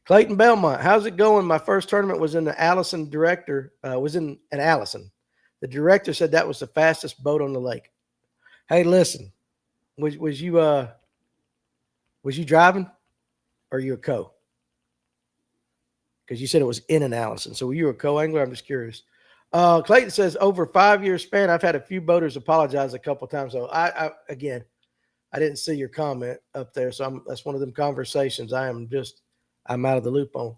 Clayton Belmont, how's it going? My first tournament was in the Allison director, was in an Allison. The director said that was the fastest boat on the lake. Hey, listen, was you driving or you a co? Because you said it was in an Allison. So were you a co-angler? I'm just curious. Clayton says, over 5 years span, I've had a few boaters apologize a couple times. So I didn't see your comment up there. So that's one of them conversations I'm out of the loop on.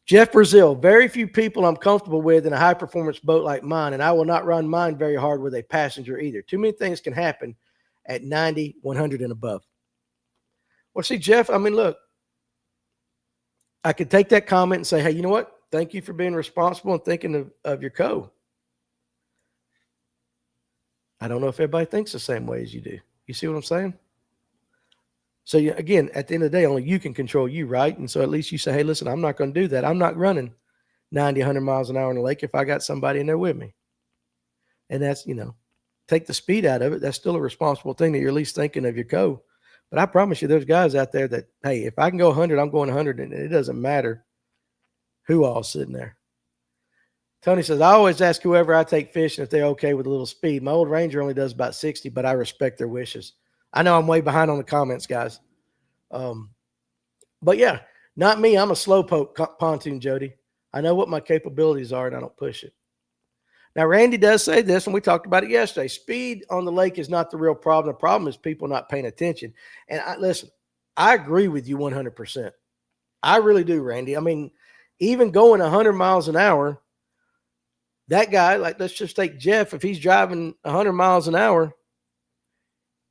Jeff Brazil, very few people I'm comfortable with in a high-performance boat like mine, and I will not run mine very hard with a passenger either. Too many things can happen at 90, 100, and above. Well, see, Jeff, I mean, look, I could take that comment and say, hey, you know what? Thank you for being responsible and thinking of your co. I don't know if everybody thinks the same way as you do. You see what I'm saying? So, again, at the end of the day, only you can control you, right? And so at least you say, hey, listen, I'm not going to do that. I'm not running 90, 100 miles an hour in the lake if I got somebody in there with me. And that's, take the speed out of it. That's still a responsible thing that you're at least thinking of your co. But I promise you, there's guys out there that, hey, if I can go 100, I'm going 100, and it doesn't matter who all's sitting there. Tony says, I always ask whoever I take fishing if they're okay with a little speed. My old Ranger only does about 60, but I respect their wishes. I know I'm way behind on the comments, guys. But yeah, not me. I'm a slowpoke pontoon, Jody. I know what my capabilities are, and I don't push it. Now, Randy does say this, and we talked about it yesterday. Speed on the lake is not the real problem. The problem is people not paying attention. And listen, I agree with you 100%. I really do, Randy. I mean, even going 100 miles an hour, that guy, like, let's just take Jeff. If he's driving 100 miles an hour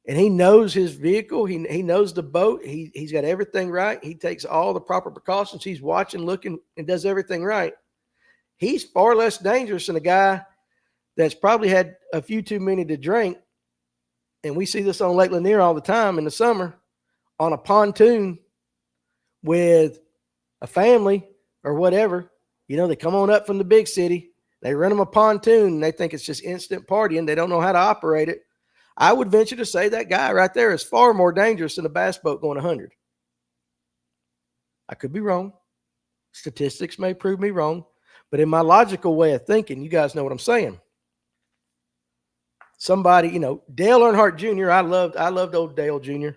and he knows his vehicle, he knows the boat, he's got everything right, he takes all the proper precautions, he's watching, looking, and does everything right, he's far less dangerous than a guy that's probably had a few too many to drink. And we see this on Lake Lanier all the time in the summer on a pontoon with a family or whatever. They come on up from the big city. They rent them a pontoon, and they think it's just instant partying. They don't know how to operate it. I would venture to say that guy right there is far more dangerous than a bass boat going 100. I could be wrong. Statistics may prove me wrong. But in my logical way of thinking, you guys know what I'm saying. Somebody, Dale Earnhardt Jr., I loved old Dale Jr.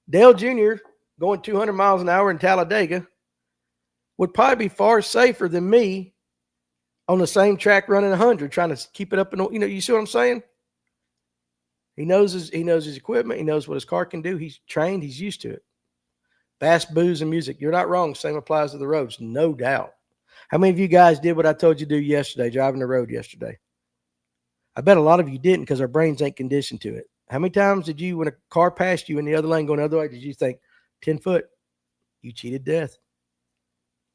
Dale Jr. going 200 miles an hour in Talladega would probably be far safer than me on the same track running 100, trying to keep it up. You see what I'm saying? He knows his equipment. He knows what his car can do. He's trained. He's used to it. Bass, booze, and music. You're not wrong. Same applies to the roads, no doubt. How many of you guys did what I told you to do yesterday, driving the road yesterday? I bet a lot of you didn't because our brains ain't conditioned to it. How many times did you, when a car passed you in the other lane going the other way, did you think, 10 foot, you cheated death?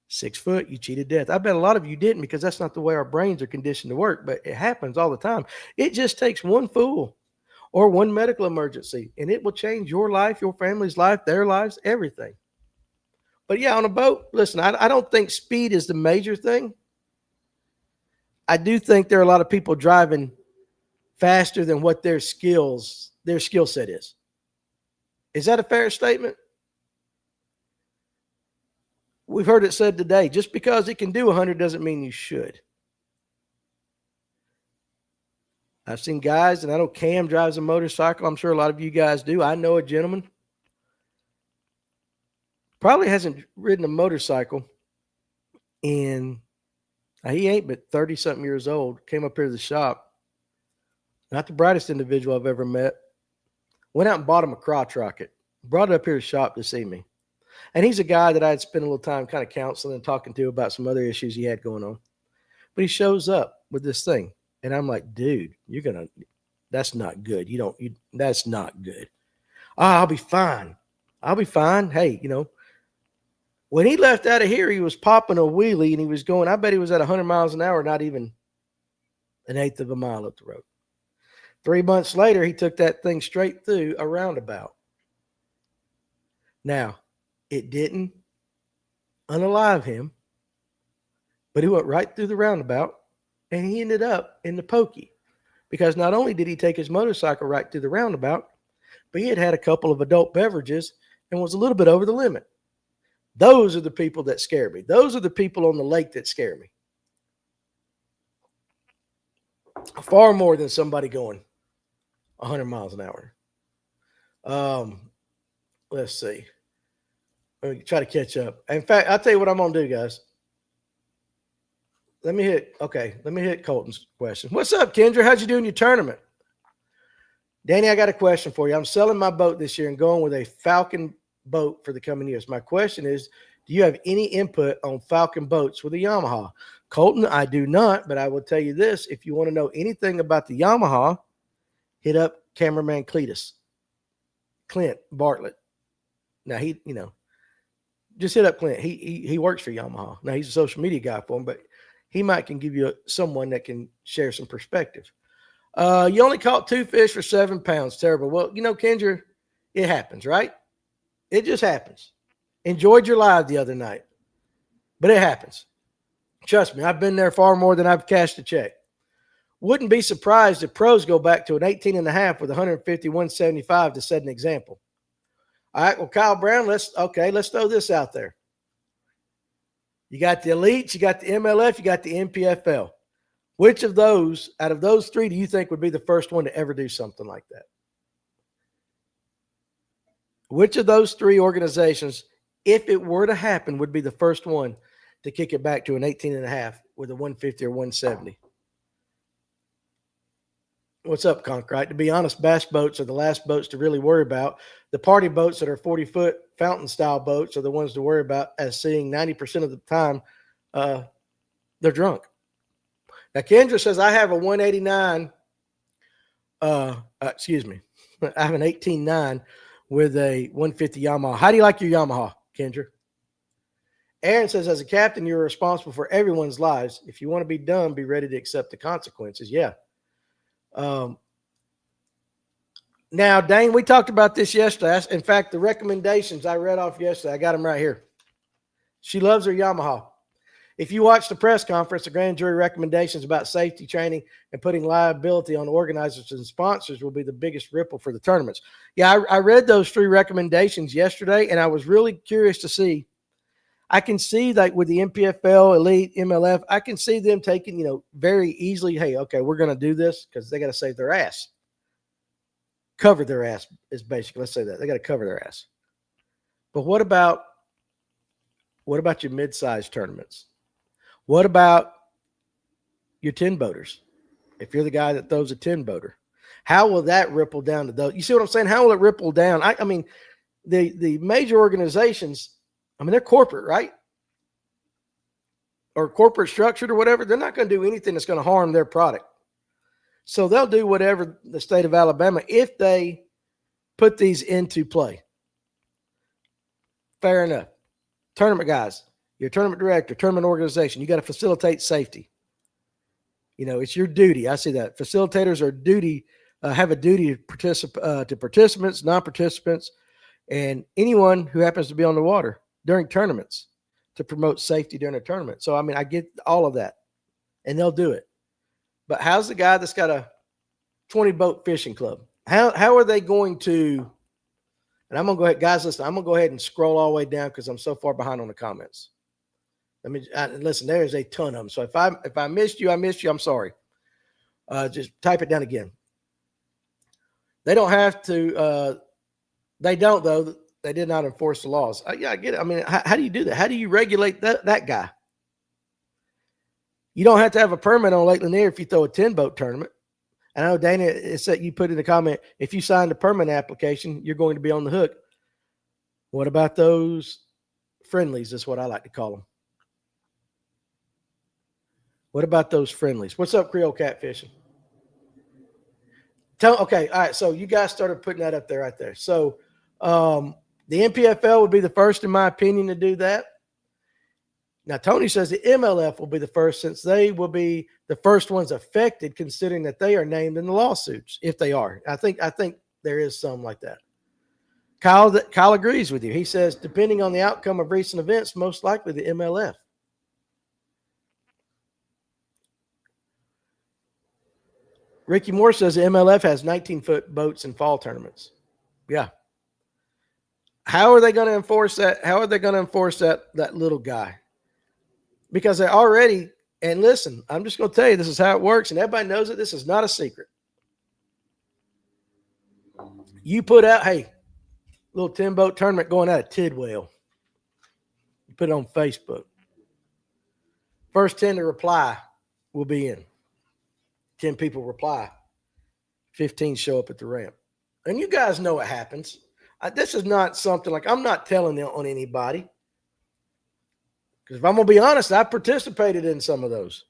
6 foot, you cheated death. I bet a lot of you didn't because that's not the way our brains are conditioned to work, but it happens all the time. It just takes one fool or one medical emergency, and it will change your life, your family's life, their lives, everything. But yeah, on a boat, listen, I don't think speed is the major thing. I do think there are a lot of people driving faster than what their skill set is. Is that a fair statement? We've heard it said today, just because it can do 100 doesn't mean you should. I've seen guys, and I know Cam drives a motorcycle. I'm sure a lot of you guys do. I know a gentleman, probably hasn't ridden a motorcycle in, he ain't but 30-something years old, came up here to the shop. Not the brightest individual I've ever met. Went out and bought him a crotch rocket. Brought it up here to the shop to see me. And he's a guy that I had spent a little time kind of counseling and talking to about some other issues he had going on. But he shows up with this thing. And I'm like, dude, that's not good. That's not good. I'll be fine. Hey, When he left out of here, he was popping a wheelie and he was going, I bet he was at 100 miles an hour, not even an eighth of a mile up the road. 3 months later, he took that thing straight through a roundabout. Now, it didn't unalive him, but he went right through the roundabout and he ended up in the pokey because not only did he take his motorcycle right through the roundabout, but he had had a couple of adult beverages and was a little bit over the limit. Those are the people that scare me. Those are the people on the lake that scare me. Far more than somebody going 100 miles an hour. Let's see. Let me try to catch up. In fact, I'll tell you what I'm going to do, guys. Let me hit Colton's question. What's up, Kendra? How'd you do in your tournament? Danny, I got a question for you. I'm selling my boat this year and going with a Falcon boat for the coming years. My question is, do you have any input on Falcon boats with a Yamaha? Colton, I do not, but I will tell you this. If you want to know anything about the Yamaha, hit up cameraman Clint Bartlett. Now, just hit up Clint. He works for Yamaha. Now, he's a social media guy for him, but he can give you someone that can share some perspective. You only caught 2 fish for 7 pounds. Terrible. Well, Kendra, it happens, right? It just happens. Enjoyed your live the other night, but it happens. Trust me, I've been there far more than I've cashed a check. Wouldn't be surprised if pros go back to an 18.5 with 150, 175 to set an example. All right, well, Kyle Brown, let's throw this out there. You got the elites, you got the MLF, you got the NPFL. Which of those, out of those three, do you think would be the first one to ever do something like that? Which of those three organizations, if it were to happen, would be the first one to kick it back to an 18.5 with a 150 or 170? What's up, Conkrite? To be honest, bass boats are the last boats to really worry about. The party boats that are 40-foot fountain-style boats are the ones to worry about, as seeing 90% of the time they're drunk. Now, Kendra says, I have a 189, I have an 18.9 with a 150 Yamaha. How do you like your Yamaha, Kendra? Aaron says, as a captain, you're responsible for everyone's lives. If you want to be dumb, be ready to accept the consequences. Yeah. Now, Dane, we talked about this yesterday. In fact, the recommendations I read off yesterday, I got them right here. She loves her Yamaha. If you watch the press conference, the grand jury recommendations about safety training and putting liability on organizers and sponsors will be the biggest ripple for the tournaments. Yeah, I read those 3 recommendations yesterday, and I was really curious to see. I can see, like, with the NPFL, Elite, MLF, I can see them taking, very easily, hey, okay, we're going to do this because they got to save their ass. Cover their ass is basically, let's say that. They got to cover their ass. But what about your mid-sized tournaments? What about your 10-boaters? If you're the guy that throws a 10-boater, how will that ripple down to those? You see what I'm saying? How will it ripple down? I mean, the major organizations, they're corporate, right? Or corporate structured or whatever. They're not going to do anything that's going to harm their product. So they'll do whatever the state of Alabama if they put these into play. Fair enough. Tournament guys, you're a tournament director, tournament organization. You got to facilitate safety. It's your duty. I see that. Facilitators have a duty to participants, non-participants, and anyone who happens to be on the water during tournaments to promote safety during a tournament. So, I get all of that, and they'll do it. But how's the guy that's got a 20-boat fishing club? How are they going to – and I'm going to go ahead – guys, listen, I'm going to go ahead and scroll all the way down because I'm so far behind on the comments. Listen, there is a ton of them. So if I missed you, I missed you. I'm sorry. Just type it down again. They don't have to they don't, though. They did not enforce the laws. Yeah, I get it. How do you do that? How do you regulate that guy? You don't have to have a permit on Lake Lanier if you throw a 10-boat tournament. And I know, Dana, it's that you put in the comment, if you signed a permit application, you're going to be on the hook. What about those friendlies? That's what I like to call them. What about those friendlies? What's up, Creole Catfishing? Okay, all right. So you guys started putting that up there right there. So the NPFL would be the first, in my opinion, to do that. Now, Tony says the MLF will be the first, since they will be the first ones affected, considering that they are named in the lawsuits. If they are, I think there is some like that. Kyle agrees with you. He says, depending on the outcome of recent events, most likely the MLF. Ricky Moore says the MLF has 19-foot boats in fall tournaments. Yeah. How are they going to enforce that? How are they going to enforce that little guy? Because they already, and listen, I'm just going to tell you, this is how it works, and everybody knows it. This is not a secret. You put out, hey, little 10-boat tournament going out of Tidwell. You put it on Facebook. First 10 to reply will be in. 10 people reply. 15 show up at the ramp. And you guys know what happens. This is not something like I'm not telling it on anybody. Because if I'm going to be honest, I participated in some of those.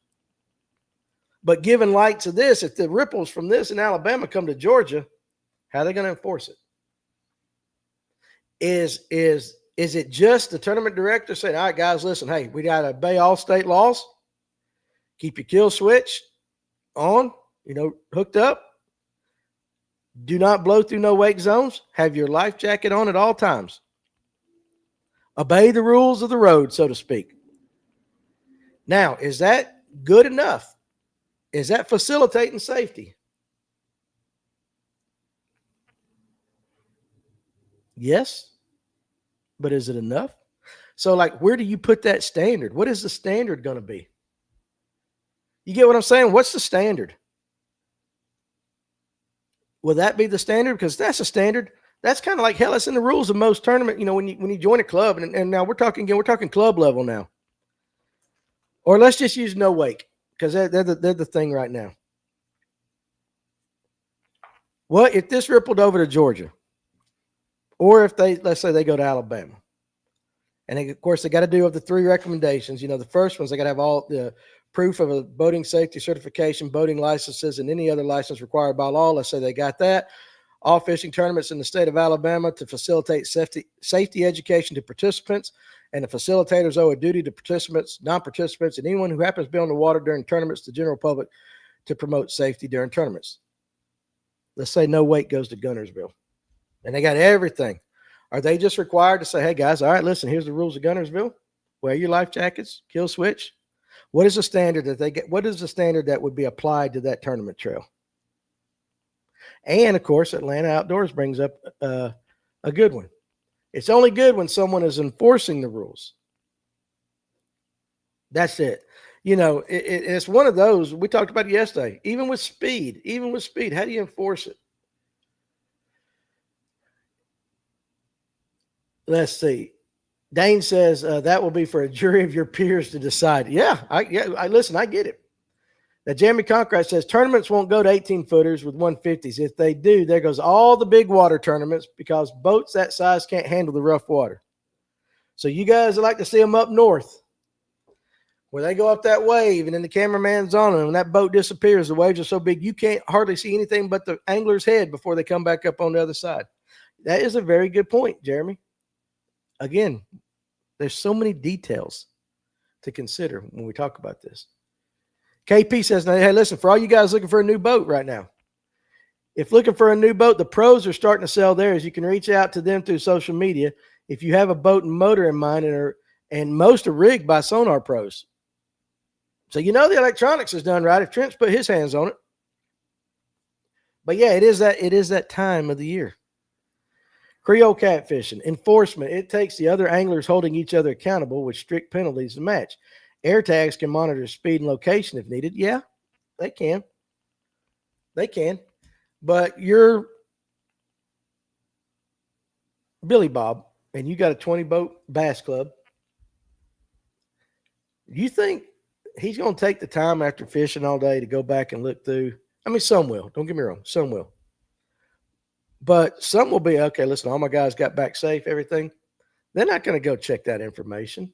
But given light to this, if the ripples from this in Alabama come to Georgia, how are they going to enforce it? Is it just the tournament director saying, all right, guys, listen, hey, we got to obey all state laws. Keep your kill switch on, hooked up. Do not blow through no wake zones. Have your life jacket on at all times. Obey the rules of the road, so to speak. Now, is that good enough? Is that facilitating safety? Yes. But is it enough? So, where do you put that standard? What is the standard going to be? You get what I'm saying? What's the standard? Will that be the standard? Because that's a standard. That's kind of like, hell, that's in the rules of most tournament. When you join a club, and now we're talking club level now. Or let's just use no wake, because they're the thing right now. What if this rippled over to Georgia? Or if let's say they go to Alabama. And of course, they got to do of the 3 recommendations. The first one's they got to have all the proof of a boating safety certification, boating licenses, and any other license required by law. Let's say they got that. All fishing tournaments in the state of Alabama to facilitate safety education to participants, and the facilitators owe a duty to participants, non-participants, and anyone who happens to be on the water during tournaments to the general public to promote safety during tournaments. Let's say no wake goes to Guntersville, and they got everything. Are they just required to say, hey, guys, all right, listen, here's the rules of Guntersville. Wear your life jackets, kill switch. What is the standard that they get? What is the standard that would be applied to that tournament trail? And, of course, Atlanta Outdoors brings up a good one. It's only good when someone is enforcing the rules. That's it. It's one of those. We talked about it yesterday. Even with speed, how do you enforce it? Let's see. Dane says that will be for a jury of your peers to decide. Yeah, I listen, I get it. Now, Jeremy Conkrat says tournaments won't go to 18-footers with 150s. If they do, there goes all the big water tournaments, because boats that size can't handle the rough water. So you guys would like to see them up north, where they go up that wave, and then the cameraman's on them, and that boat disappears. The waves are so big you can't hardly see anything but the angler's head before they come back up on the other side. That is a very good point, Jeremy. Again, there's so many details to consider when we talk about this. KP says, hey, listen, for all you guys looking for a new boat right now, if looking for a new boat, the pros are starting to sell theirs. You can reach out to them through social media if you have a boat and motor in mind, and most are rigged by Sonar Pros. So the electronics is done right if Trent's put his hands on it. But yeah, it is that time of the year. Creole catfishing, enforcement. It takes the other anglers holding each other accountable with strict penalties to match. Air tags can monitor speed and location if needed. Yeah, they can. But you're Billy Bob, and you got a 20-boat bass club. You think he's going to take the time after fishing all day to go back and look through? I mean, some will. Don't get me wrong. Some will. But some will be, okay, listen, all my guys got back safe, everything. They're not going to go check that information.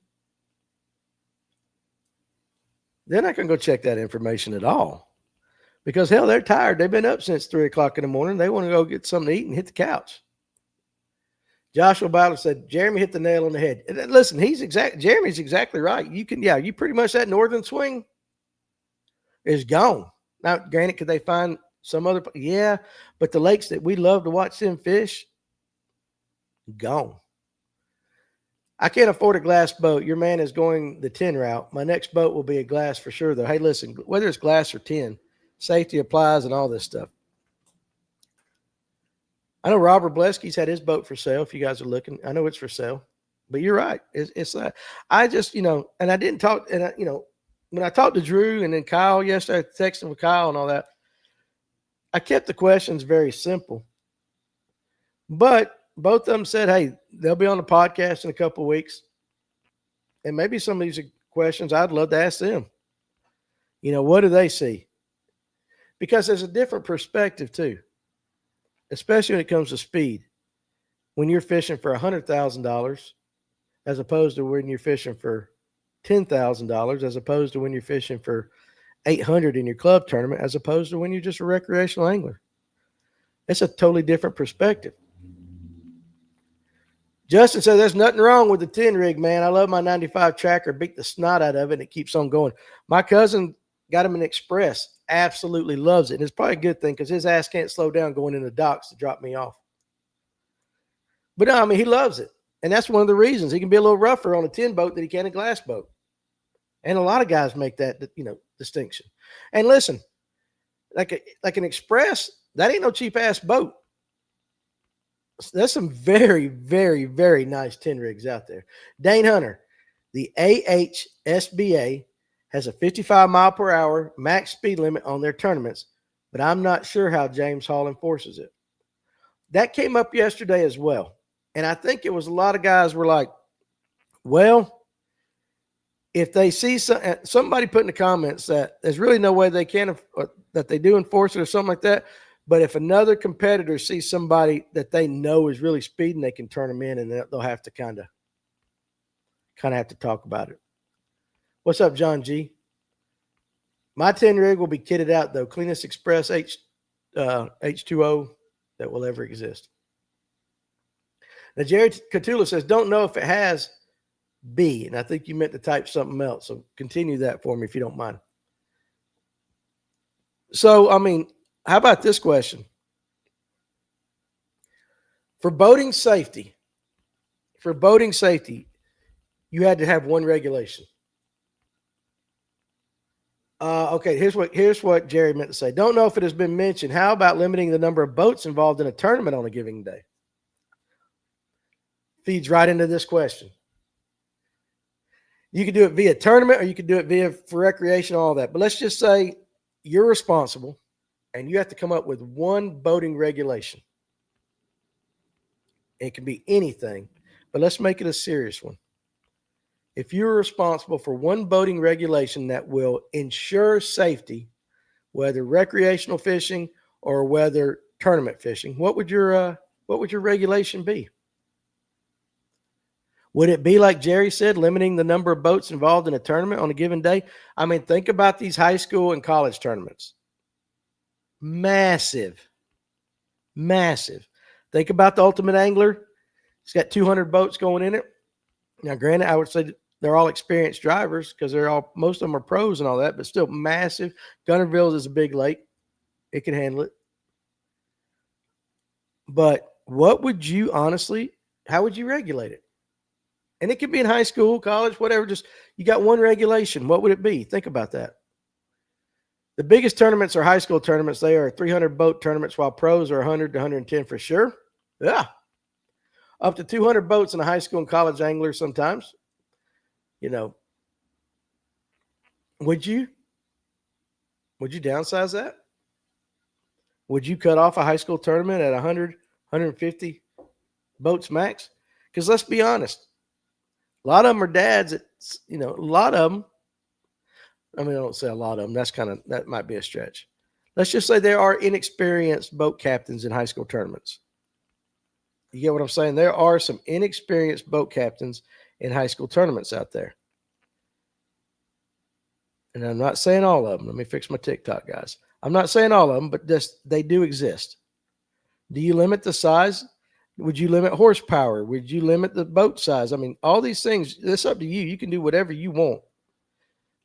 They're not going to go check that information at all. Because, hell, they're tired. They've been up since 3 o'clock in the morning. They want to go get something to eat and hit the couch. Joshua Butler said, Jeremy hit the nail on the head. And listen, Jeremy's exactly right. You pretty much that northern swing is gone. Now, granted, could they find some other? Yeah, but the lakes that we love to watch them fish, gone. I can't afford a glass boat. Your man is going the tin route. My next boat will be a glass for sure, though. Hey, listen, whether it's glass or tin, safety applies and all this stuff. I know Robert Blesky's had his boat for sale. If you guys are looking, I know it's for sale. But you're right. It's I just, and I didn't talk, and when I talked to Drew and then Kyle yesterday, texting with Kyle and all that, I kept the questions very simple. But both of them said, hey, they'll be on the podcast in a couple of weeks. And maybe some of these questions I'd love to ask them. What do they see? Because there's a different perspective too, especially when it comes to speed. When you're fishing for $100,000 as opposed to when you're fishing for $10,000, as opposed to when you're fishing for $800 in your club tournament, as opposed to when you're just a recreational angler. It's a totally different perspective. Justin says, there's nothing wrong with the 10 rig, man. I love my 95 tracker. Beat the snot out of it, and it keeps on going. My cousin got him an Express. Absolutely loves it. And it's probably a good thing because his ass can't slow down going in the docks to drop me off. But no, he loves it. And that's one of the reasons. He can be a little rougher on a 10 boat than he can a glass boat. And a lot of guys make that, distinction. And listen, like an Express, that ain't no cheap-ass boat. There's some very, very, very nice 10 rigs out there. Dane Hunter, the AHSBA has a 55 mile per hour max speed limit on their tournaments, but I'm not sure how James Hall enforces it. That came up yesterday as well. And I think it was a lot of guys were like, well, if they see somebody put in the comments that there's really no way they can, that they do enforce it or something like that. But if another competitor sees somebody that they know is really speeding, they can turn them in, and they'll have to kind of have to talk about it. What's up, John G? My 10 rig will be kitted out, though. Cleanest Express H2O that will ever exist. Now, Jerry Catula says, don't know if it has B, and I think you meant to type something else. So continue that for me if you don't mind. So, how about this question? For boating safety, you had to have one regulation. Okay, here's what Jerry meant to say. Don't know if it has been mentioned. How about limiting the number of boats involved in a tournament on a given day? Feeds right into this question. You could do it via tournament, or you could do it for recreation, all that. But let's just say you're responsible, and you have to come up with one boating regulation. It can be anything, but let's make it a serious one. If you're responsible for one boating regulation that will ensure safety, whether recreational fishing or whether tournament fishing, what would your regulation be? Would it be like Jerry said, limiting the number of boats involved in a tournament on a given day? Think about these high school and college tournaments. Massive. Think about the Ultimate Angler. It's got 200 boats going in it. Now, granted, I would say they're all experienced drivers because most of them are pros and all that, but still massive. Gunnerville's is a big lake. It can handle it. But how would you regulate it? And it could be in high school, college, whatever. Just you got one regulation. What would it be? Think about that. The biggest tournaments are high school tournaments. They are 300 boat tournaments, while pros are 100 to 110 for sure. Yeah. Up to 200 boats in a high school and college angler sometimes. Would you downsize that? Would you cut off a high school tournament at 100, 150 boats max? Because let's be honest, a lot of them are dads. A lot of them. I don't say a lot of them. That might be a stretch. Let's just say there are inexperienced boat captains in high school tournaments. You get what I'm saying? There are some inexperienced boat captains in high school tournaments out there. And I'm not saying all of them. Let me fix my TikTok, guys. I'm not saying all of them, but they do exist. Do you limit the size? Would you limit horsepower? Would you limit the boat size? I mean, all these things, it's up to you. You can do whatever you want.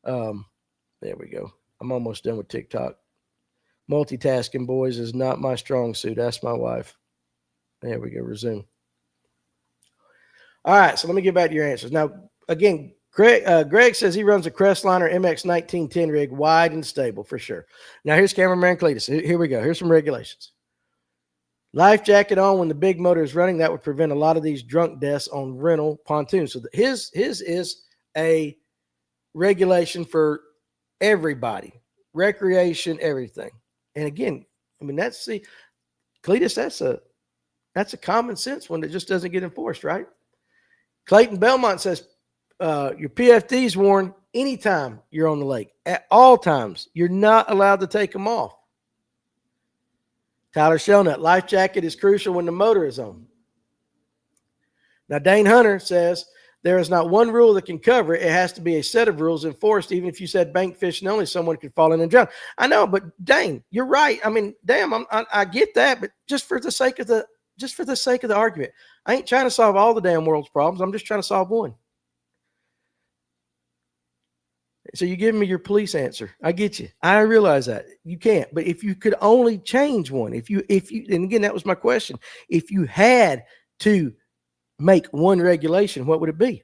There we go. I'm almost done with TikTok. Multitasking, boys, is not my strong suit. Ask my wife. There we go. Resume. All right, so let me get back to your answers. Now, again, Greg says he runs a Crestliner MX 1910 rig, wide and stable for sure. Now, here's cameraman Cletus. Here we go. Here's some regulations. Life jacket on when the big motor is running. That would prevent a lot of these drunk deaths on rental pontoons. So his is a regulation for everybody, recreation, everything. And again, I mean, Cletus, that's a common sense one that just doesn't get enforced, right? Clayton Belmont says your PFD is worn anytime you're on the lake. At all times, you're not allowed to take them off. Tyler Shelnut, life jacket is crucial when the motor is on. Now, Dane Hunter says there is not one rule that can cover it. It has to be a set of rules enforced. Even if you said bank fishing only, someone could fall in and drown. I know, but Dane, you're right. I mean, damn, I get that, but just for the sake of the argument, I ain't trying to solve all the damn world's problems. I'm just trying to solve one. So you're giving me your police answer. I get you. I realize that you can't, but if you could only change one, if you, and again, that was my question. If you had to make one regulation, what would it be?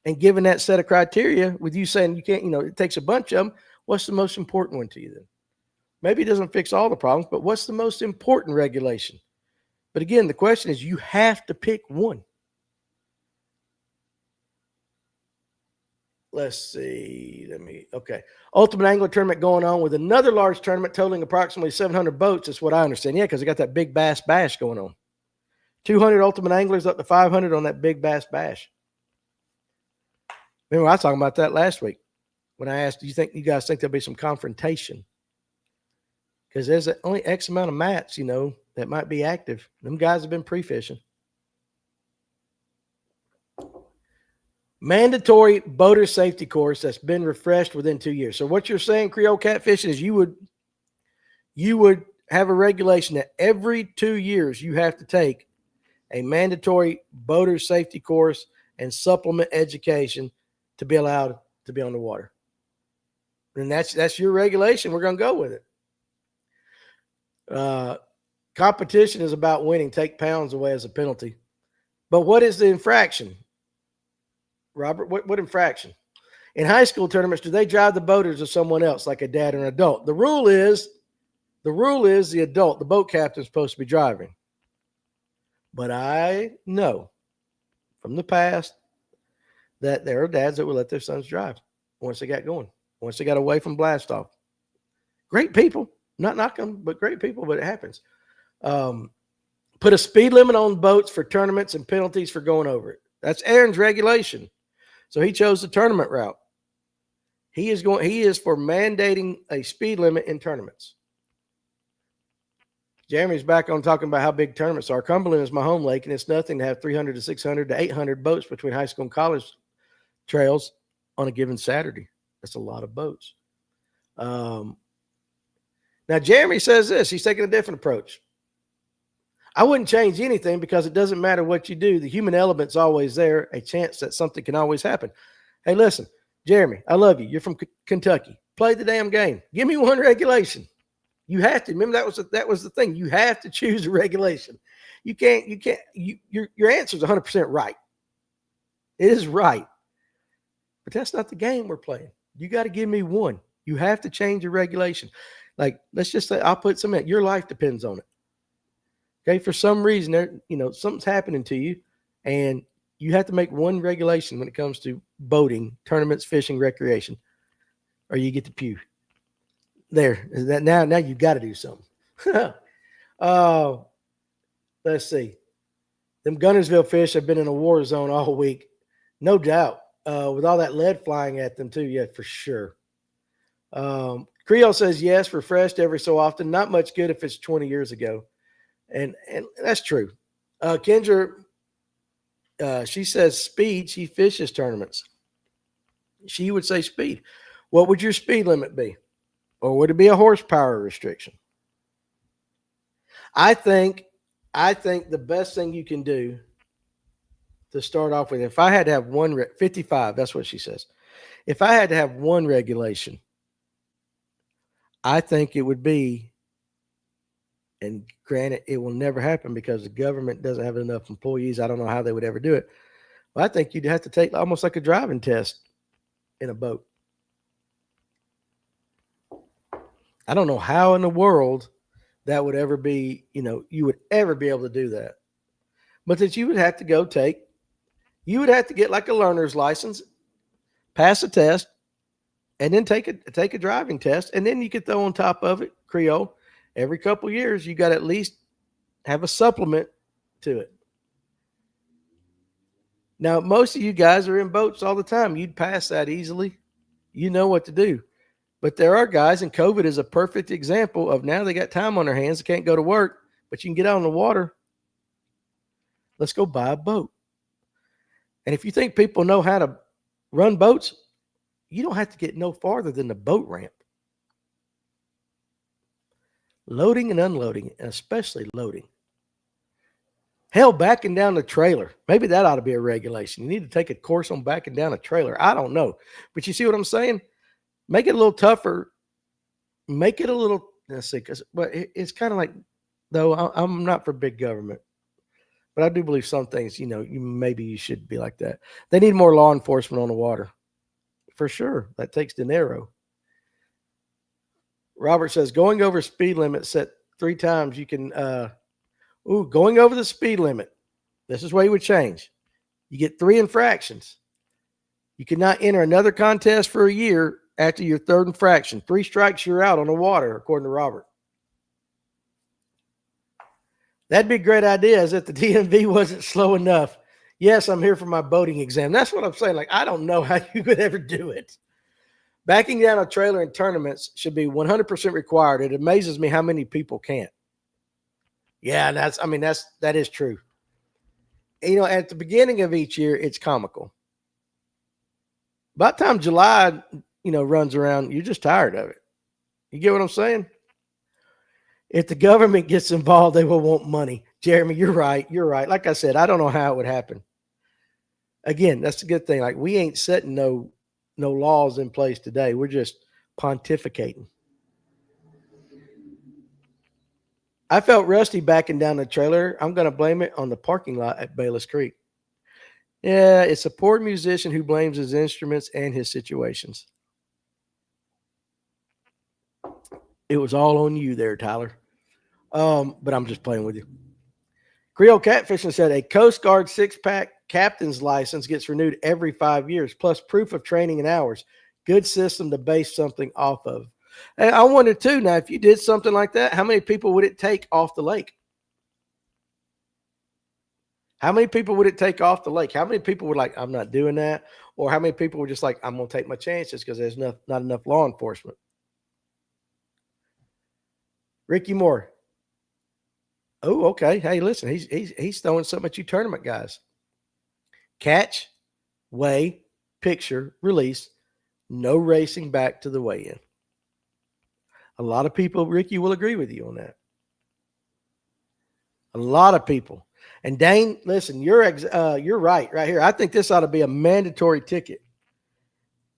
And given that set of criteria, with you saying you can't, it takes a bunch of them, what's the most important one to you then? Maybe it doesn't fix all the problems, but what's the most important regulation? But again, the question is, you have to pick one. Let's see. Okay. Ultimate Angler Tournament going on with another large tournament totaling approximately 700 boats. That's what I understand. Yeah, because they got that big bass bash going on. 200 Ultimate Anglers up to 500 on that big bass bash. Remember, I was talking about that last week when I asked, do you guys think there'll be some confrontation? Because there's only X amount of mats, that might be active. Them guys have been pre-fishing. Mandatory boater safety course that's been refreshed within 2 years. So what you're saying, Creole catfishing, is you would have a regulation that every 2 years you have to take a mandatory boater safety course and supplement education to be allowed to be on the water. And that's your regulation. We're going to go with it. Competition is about winning. Take pounds away as a penalty. But what is the infraction? Robert, what infraction? In high school tournaments, do they drive the boaters or someone else, like a dad or an adult? The rule is the adult, the boat captain, is supposed to be driving. But I know from the past that there are dads that will let their sons drive once they got going, once they got away from blast off. Great people, not knocking them, but great people, but it happens. Put a speed limit on boats for tournaments and penalties for going over it. That's Aaron's regulation. So he chose the tournament route. He is for mandating a speed limit in tournaments. Jeremy's back on talking about how big tournaments are. Cumberland is my home lake, and it's nothing to have 300 to 600 to 800 boats between high school and college trails on a given Saturday. That's a lot of boats. Now, Jeremy says this. He's taking a different approach. I wouldn't change anything because it doesn't matter what you do. The human element's always there, a chance that something can always happen. Hey, listen, Jeremy, I love you. You're from Kentucky. Play the damn game. Give me one regulation. You have to. Remember, that was the thing. You have to choose a regulation. Your answer is 100% right. It is right. But that's not the game we're playing. You got to give me one. You have to change your regulation. Like, let's just say I'll put some in. Your life depends on it. Okay, for some reason, something's happening to you, and you have to make one regulation when it comes to boating, tournaments, fishing, recreation, or you get the pew. There, now you've got to do something. Let's see. Them Gunnersville fish have been in a war zone all week, no doubt. With all that lead flying at them too, yeah, for sure. Creole says yes, refreshed every so often. Not much good if it's 20 years ago. And that's true. Kendra, she says speed. She fishes tournaments. She would say speed. What would your speed limit be? Or would it be a horsepower restriction? I think I think the best thing you can do to start off with, if I had to have 55, that's what she says. If I had to have one regulation, I think it would be, and granted, it will never happen because the government doesn't have enough employees. I don't know how they would ever do it. But I think you'd have to take almost like a driving test in a boat. I don't know how in the world that would ever be, you would ever be able to do that. But that you would have to you would have to get like a learner's license, pass a test, and then take a driving test, and then you could throw on top of it Creole. Every couple of years, you got to at least have a supplement to it. Now, most of you guys are in boats all the time. You'd pass that easily. You know what to do. But there are guys, and COVID is a perfect example of now they got time on their hands. They can't go to work, but you can get out on the water. Let's go buy a boat. And if you think people know how to run boats, you don't have to get no farther than the boat ramp. Loading and unloading, and especially loading. Hell, backing down the trailer. Maybe that ought to be a regulation. You need to take a course on backing down a trailer. I don't know. But you see what I'm saying? Make it a little tougher. Make it a little, let's see, but it's kind of like, though, I'm not for big government. But I do believe some things, maybe you should be like that. They need more law enforcement on the water. For sure. That takes dinero. Robert says, going over speed limit set 3 times, you can, going over the speed limit. This is what you would change. You get 3 infractions. You cannot enter another contest for a year after your 3rd infraction. 3 strikes, you're out on the water, according to Robert. That'd be a great idea, as if the DMV wasn't slow enough. Yes, I'm here for my boating exam. That's what I'm saying. Like, I don't know how you could ever do it. Backing down a trailer in tournaments should be 100% required. It amazes me how many people can't. Yeah, that is true. At the beginning of each year, it's comical. By the time July, runs around, you're just tired of it. You get what I'm saying? If the government gets involved, they will want money. Jeremy, you're right. You're right. Like I said, I don't know how it would happen. Again, that's a good thing. Like, we ain't setting no laws in place today. We're just pontificating. I felt rusty backing down the trailer. I'm going to blame it on the parking lot at Bayless Creek. Yeah, it's a poor musician who blames his instruments and his situations. It was all on you there, Tyler. But I'm just playing with you. Creole Catfishing said a Coast Guard 6-pack captain's license gets renewed every 5 years, plus proof of training and hours. Good system to base something off of. And I wonder too, now, if you did something like that, how many people would it take off the lake? How many people would it take off the lake? How many people would like, I'm not doing that? Or how many people were just like, I'm going to take my chances because there's not enough law enforcement? Ricky Moore. Oh, okay. Hey, listen, he's throwing something at you tournament guys. Catch, weigh, picture, release, no racing back to the weigh-in. A lot of people, Ricky, will agree with you on that. A lot of people. And Dane, listen, you're right here. I think this ought to be a mandatory ticket.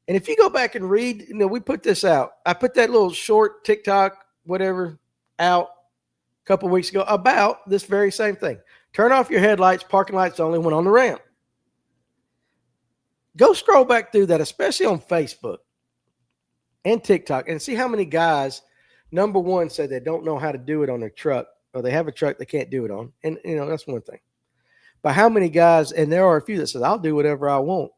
And if you go back and read, we put this out. I put that little short TikTok, whatever, out a couple of weeks ago about this very same thing. Turn off your headlights, parking lights only when on the ramp. Go scroll back through that, especially on Facebook and TikTok, and see how many guys, number one, say they don't know how to do it on their truck, or they have a truck they can't do it on. And, that's one thing. But how many guys, and there are a few that says, I'll do whatever I want.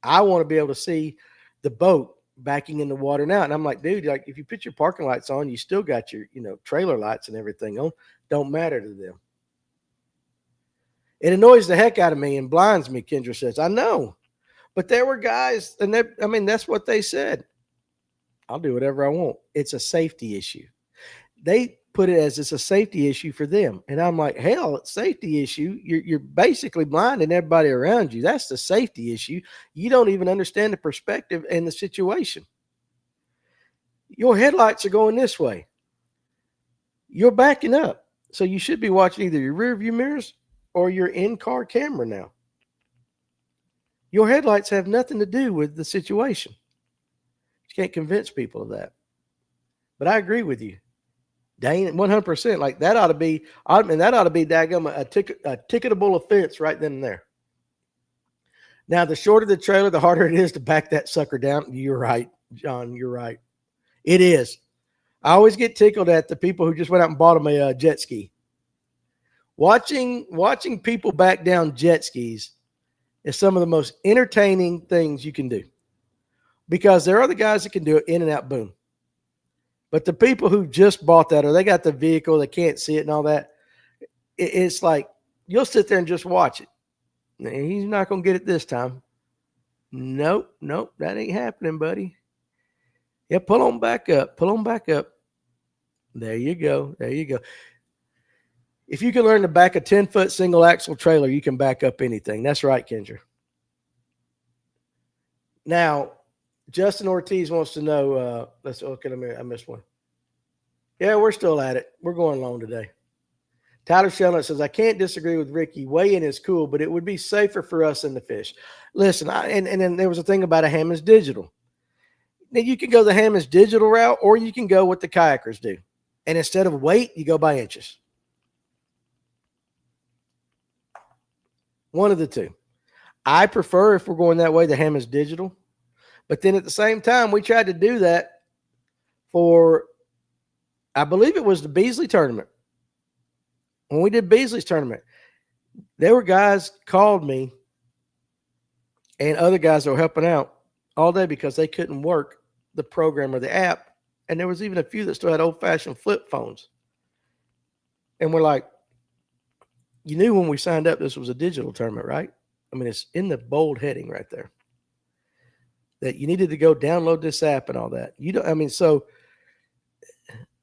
I want to be able to see the boat backing in the water now. And I'm like, dude, like, if you put your parking lights on, you still got your, trailer lights and everything on. Don't matter to them. It annoys the heck out of me and blinds me, Kendra says. I know. But there were guys, and that's what they said. I'll do whatever I want. It's a safety issue. They put it as it's a safety issue for them. And I'm like, hell, it's a safety issue. You're basically blinding everybody around you. That's the safety issue. You don't even understand the perspective and the situation. Your headlights are going this way. You're backing up. So you should be watching either your rear view mirrors or your in-car camera now. Your headlights have nothing to do with the situation. You can't convince people of that. But I agree with you. Dang, 100%. Like that ought to be, that ought to be daggum a ticketable offense right then and there. Now, the shorter the trailer, the harder it is to back that sucker down. You're right, John. You're right. It is. I always get tickled at the people who just went out and bought them a jet ski. Watching people back down jet skis is some of the most entertaining things you can do, because there are the guys that can do it in and out, boom. But the people who just bought that, or they got the vehicle, they can't see it and all that, it's like you'll sit there and just watch it. He's not going to get it this time. Nope, that ain't happening, buddy. Yeah, pull on back up. There you go. If you can learn to back a 10-foot single axle trailer, you can back up anything. That's right, Kendra. Now, Justin Ortiz wants to know, I missed one. Yeah, we're still at it. We're going long today. Tyler Shellnut says, I can't disagree with Ricky. Weigh-in is cool, but it would be safer for us than the fish. Listen, and then there was a thing about a Hammond's Digital. Now, you can go the Hammond's Digital route, or you can go what the kayakers do. And instead of weight, you go by inches. One of the two. I prefer, if we're going that way, the Hammond's Digital. But then at the same time, we tried to do that for, I believe it was the Beasley tournament. When we did Beasley's tournament, there were guys called me and other guys that were helping out all day because they couldn't work the program or the app. And there was even a few that still had old-fashioned flip phones. And we're like, you knew when we signed up this was a digital tournament, right? I mean, it's in the bold heading right there that you needed to go download this app and all that. So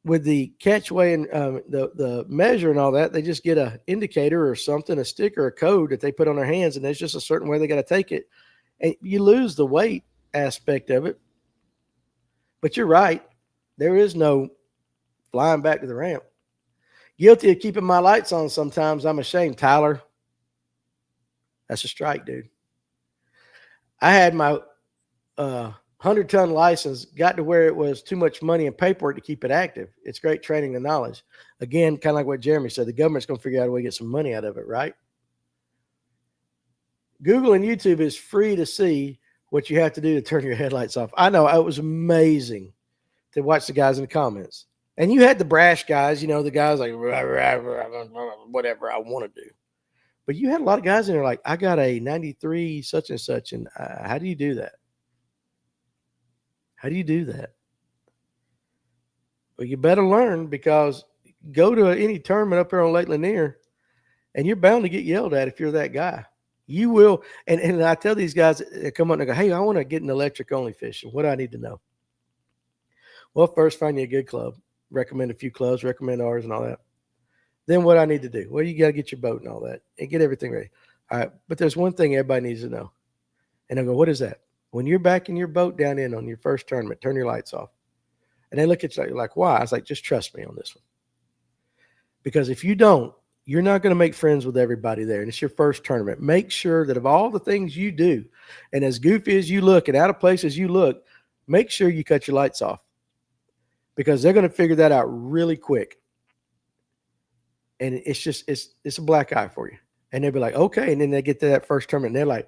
with the catchway and the measure and all that, they just get an indicator or something, a sticker, a code that they put on their hands, and there's just a certain way they got to take it. And you lose the weight aspect of it. But you're right. There is no flying back to the ramp. Guilty of keeping my lights on sometimes. I'm ashamed, Tyler. That's a strike, dude. I had my 100-ton license, got to where it was too much money and paperwork to keep it active. It's great training and knowledge. Again, kind of like what Jeremy said, the government's going to figure out a way to get some money out of it, right? Google and YouTube is free to see what you have to do to turn your headlights off. I know, it was amazing to watch the guys in the comments. And you had the brash guys, the guys like, whatever I want to do. But you had a lot of guys in there like, I got a 93 such and such, and how do you do that? How do you do that? Well, you better learn, because go to any tournament up here on Lake Lanier, and you're bound to get yelled at if you're that guy. You will. And I tell these guys that come up and go, hey, I want to get an electric only fishing. What do I need to know? Well, first, find you a good club. Recommend a few clubs, recommend ours and all that. Then what I need to do? Well, you got to get your boat and all that and get everything ready. All right. But there's one thing everybody needs to know. And I go, what is that? When you're backing your boat down in on your first tournament, turn your lights off. And they look at you like, why? I was like, just trust me on this one. Because if you don't, you're not going to make friends with everybody there. And it's your first tournament. Make sure that of all the things you do, and as goofy as you look and out of place as you look, make sure you cut your lights off. Because they're going to figure that out really quick. And it's a black eye for you. And they'll be like, okay. And then they get to that first tournament and they're like,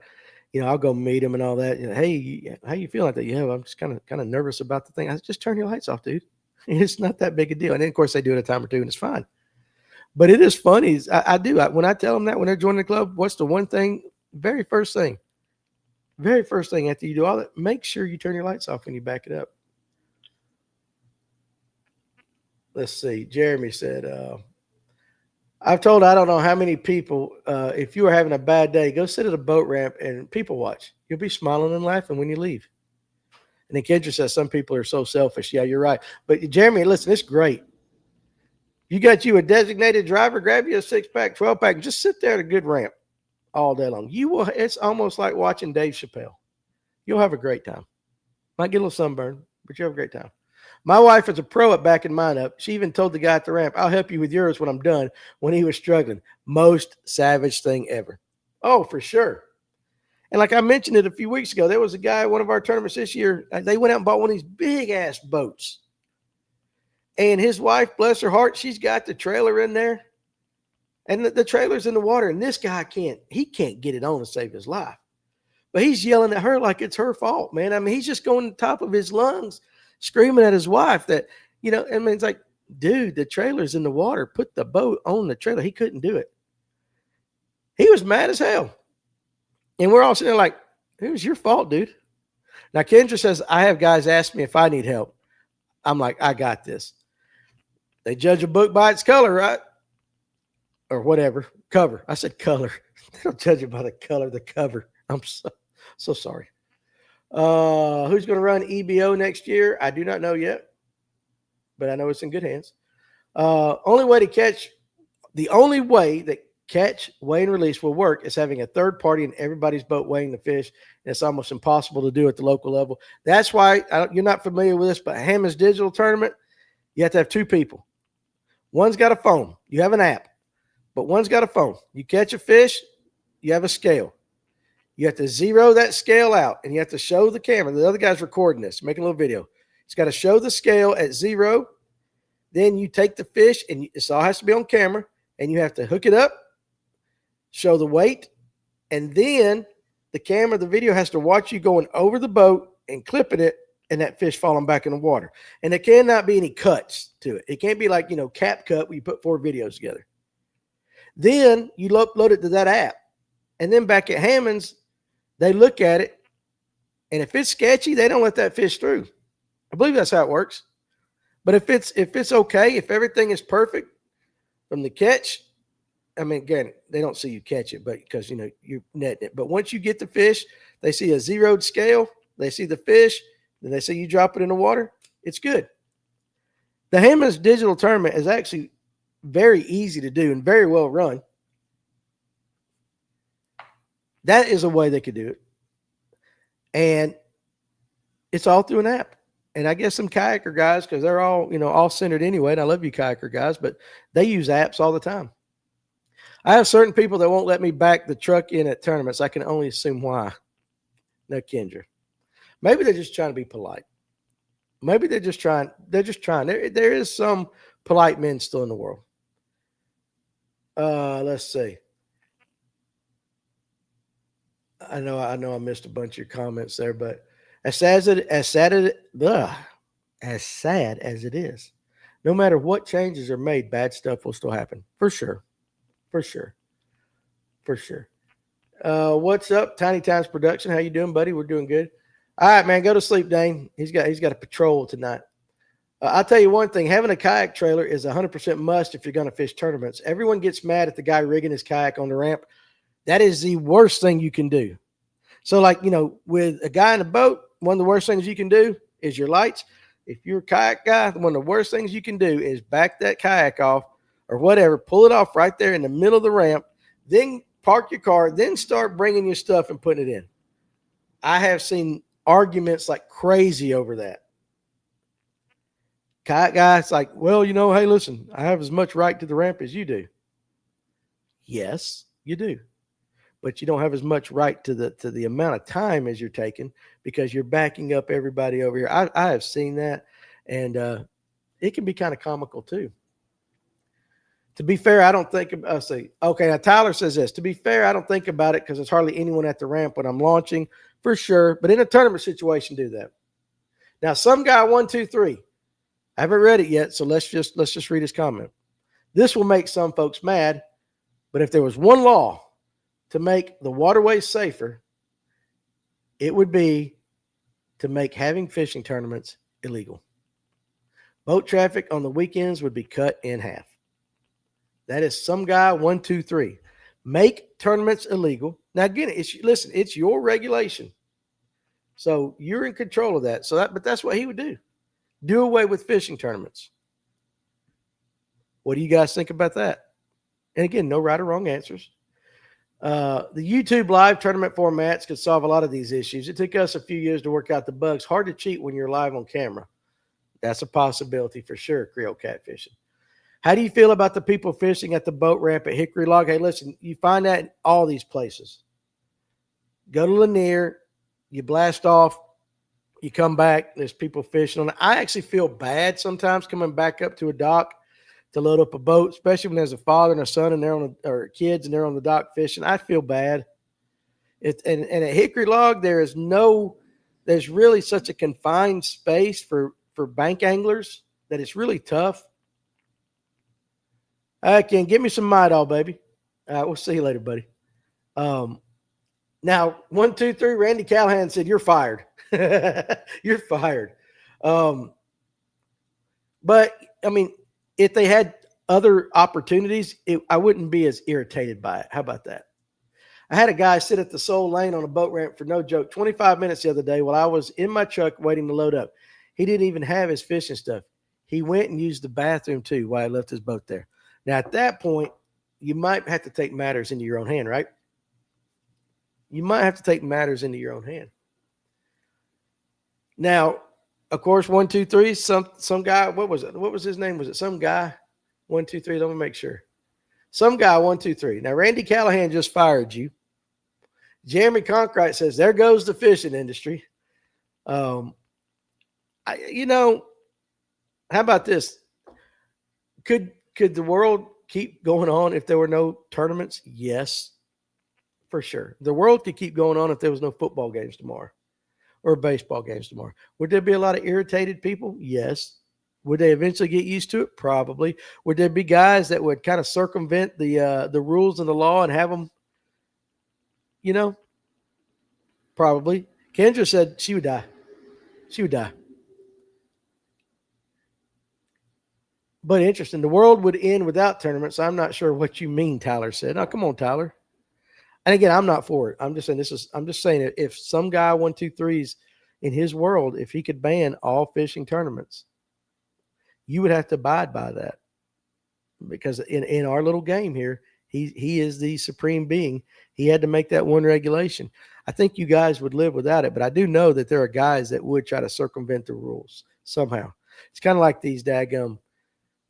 I'll go meet them and all that. Hey, how you feel like that? Yeah, I'm just kind of nervous about the thing. I said, just turn your lights off, dude. It's not that big a deal. And then, of course, they do it a time or two, and it's fine. But it is funny. When I tell them that when they're joining the club, what's the one thing, very first thing after you do all that, make sure you turn your lights off when you back it up. Let's see. Jeremy said, I've told I don't know how many people, if you are having a bad day, go sit at a boat ramp and people watch. You'll be smiling and laughing when you leave. And then Kendra says some people are so selfish. Yeah, you're right. But Jeremy, listen, it's great. You got you a designated driver, grab you a 6-pack, 12-pack, and just sit there at a good ramp all day long. It's almost like watching Dave Chappelle. You'll have a great time. Might get a little sunburn, but you'll have a great time. My wife is a pro at backing mine up. She even told the guy at the ramp, I'll help you with yours when I'm done, when he was struggling. Most savage thing ever. Oh, for sure. And like I mentioned it a few weeks ago, there was a guy at one of our tournaments this year. They went out and bought one of these big ass boats. And his wife, bless her heart, she's got the trailer in there. And the trailer's in the water. And this guy can't get it on to save his life. But he's yelling at her like it's her fault, man. I mean, he's just going to the top of his lungs, screaming at his wife that, I mean, it's like, dude, the trailer's in the water. Put the boat on the trailer. He couldn't do it. He was mad as hell. And we're all sitting there like, it was your fault, dude. Now, Kendra says, I have guys ask me if I need help. I'm like, I got this. They judge a book by its color, right? Or whatever. Cover. I said color. They don't judge it by the color, the cover. I'm so sorry. Who's going to run EBO next year? I do not know yet, but I know it's in good hands. The only way that catch, weigh, and release will work is having a third party in everybody's boat weighing the fish. And it's almost impossible to do at the local level. That's why you're not familiar with this, but Hammond's digital tournament, you have to have two people. One's got a phone. You have an app, but one's got a phone. You catch a fish, you have a scale. You have to zero that scale out, and you have to show the camera. The other guy's recording this, making a little video. He's got to show the scale at 0. Then you take the fish, and this all has to be on camera, and you have to hook it up, show the weight, and then the video has to watch you going over the boat and clipping it, and that fish falling back in the water. And there cannot be any cuts to it. It can't be like, cap cut where you put 4 videos together. Then you upload it to that app. And then back at Hammond's, they look at it, and if it's sketchy, they don't let that fish through. I believe that's how it works. But if it's okay, if everything is perfect from the catch, I mean, again, they don't see you catch it, but because you're netting it. But once you get the fish, they see a zeroed scale, they see the fish, then they see you drop it in the water. It's good. The Hammond's digital tournament is actually very easy to do and very well run. That is a way they could do it. And it's all through an app. And I guess some kayaker guys, because they're all centered anyway, and I love you kayaker guys, but they use apps all the time. I have certain people that won't let me back the truck in at tournaments. I can only assume why. No, Kendra. Maybe they're just trying to be polite. Maybe they're just trying. There is some polite men still in the world. Let's see. I know I missed a bunch of your comments there, but as sad as it is, no matter what changes are made, bad stuff will still happen. For sure. What's up, Tiny Times Production? How you doing, buddy? We're doing good. All right, man, go to sleep, Dane. He's got a patrol tonight. I'll tell you one thing. Having a kayak trailer is 100% must if you're going to fish tournaments. Everyone gets mad at the guy rigging his kayak on the ramp. That is the worst thing you can do. So, with a guy in a boat, one of the worst things you can do is your lights. If you're a kayak guy, one of the worst things you can do is back that kayak off or whatever, pull it off right there in the middle of the ramp, then park your car, then start bringing your stuff and putting it in. I have seen arguments like crazy over that. Kayak guys like, well, hey, listen, I have as much right to the ramp as you do. Yes, you do. But you don't have as much right to the amount of time as you're taking because you're backing up everybody over here. I have seen that, and it can be kind of comical too. To be fair, I don't think about okay, now Tyler says this. To be fair, I don't think about it because there's hardly anyone at the ramp when I'm launching, for sure. But in a tournament situation, do that. Now, some guy 123. I haven't read it yet, so let's just read his comment. This will make some folks mad, but if there was one law to make the waterways safer, it would be to make having fishing tournaments illegal. Boat traffic on the weekends would be cut in half. That is some guy 123. Make tournaments illegal. Now again, it's your regulation, so you're in control of that. But that's what he would do. Do away with fishing tournaments. What do you guys think about that? And again, no right or wrong answers. The YouTube live tournament formats could solve a lot of these issues. It took us a few years to work out the bugs. Hard to cheat when you're live on camera. That's a possibility for sure, Creole catfishing. How do you feel about the people fishing at the boat ramp at Hickory Log? Hey, listen, you find that in all these places. Go to Lanier, you blast off, you come back, there's people fishing on it. I actually feel bad sometimes coming back up to a dock to load up a boat, especially when there's a father and a son and they're on or kids and they're on the dock fishing. I feel bad. And at Hickory Log, there's really such a confined space for bank anglers that it's really tough. Ken, give me some Midol, baby. All right, we'll see you later, buddy. Now, 1, 2, 3, Randy Callahan said, you're fired. You're fired. But, I mean, if they had other opportunities, I wouldn't be as irritated by it. How about that? I had a guy sit at the Soul Lane on a boat ramp for no joke, 25 minutes the other day while I was in my truck waiting to load up. He didn't even have his fishing stuff. He went and used the bathroom too while he left his boat there. Now, at that point, you might have to take matters into your own hand, right? You might have to take matters into your own hand. Now, of course, 1, 2, 3, some guy, what was it? What was his name? Was it some guy? 1, 2, 3, let me make sure. Some guy, 1, 2, 3. Now, Randy Callahan just fired you. Jeremy Conkrite says, there goes the fishing industry. How about this? Could the world keep going on if there were no tournaments? Yes, for sure. The world could keep going on if there was no football games tomorrow or baseball games tomorrow. Would there be a lot of irritated people? Yes. Would they eventually get used to it? Probably. Would there be guys that would kind of circumvent the rules and the law and have them, probably. Kendra said she would die. She would die. But interesting. The world would end without tournaments. I'm not sure what you mean, Tyler said. Now, come on, Tyler. And again, I'm not for it. I'm just saying if some guy 1, 2, 3s in his world, if he could ban all fishing tournaments, you would have to abide by that. Because in our little game here, he is the supreme being. He had to make that one regulation. I think you guys would live without it, but I do know that there are guys that would try to circumvent the rules somehow. It's kind of like these daggum,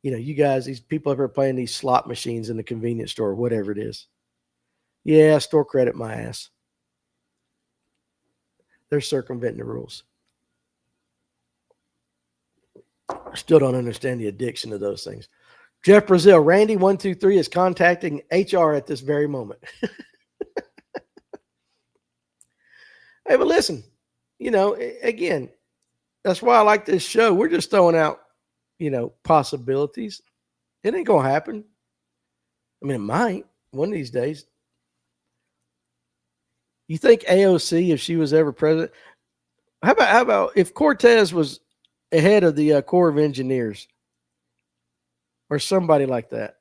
you guys, these people up here playing these slot machines in the convenience store, whatever it is. Yeah, store credit my ass. They're circumventing the rules. I still don't understand the addiction to those things. Jeff Brazil, Randy 1, 2, 3 is contacting HR at this very moment. Hey, but listen, again, that's why I like this show. We're just throwing out, possibilities. It ain't gonna happen. I mean, it might one of these days. You think AOC, if she was ever president, how about if Cortez was ahead of the Corps of Engineers or somebody like that?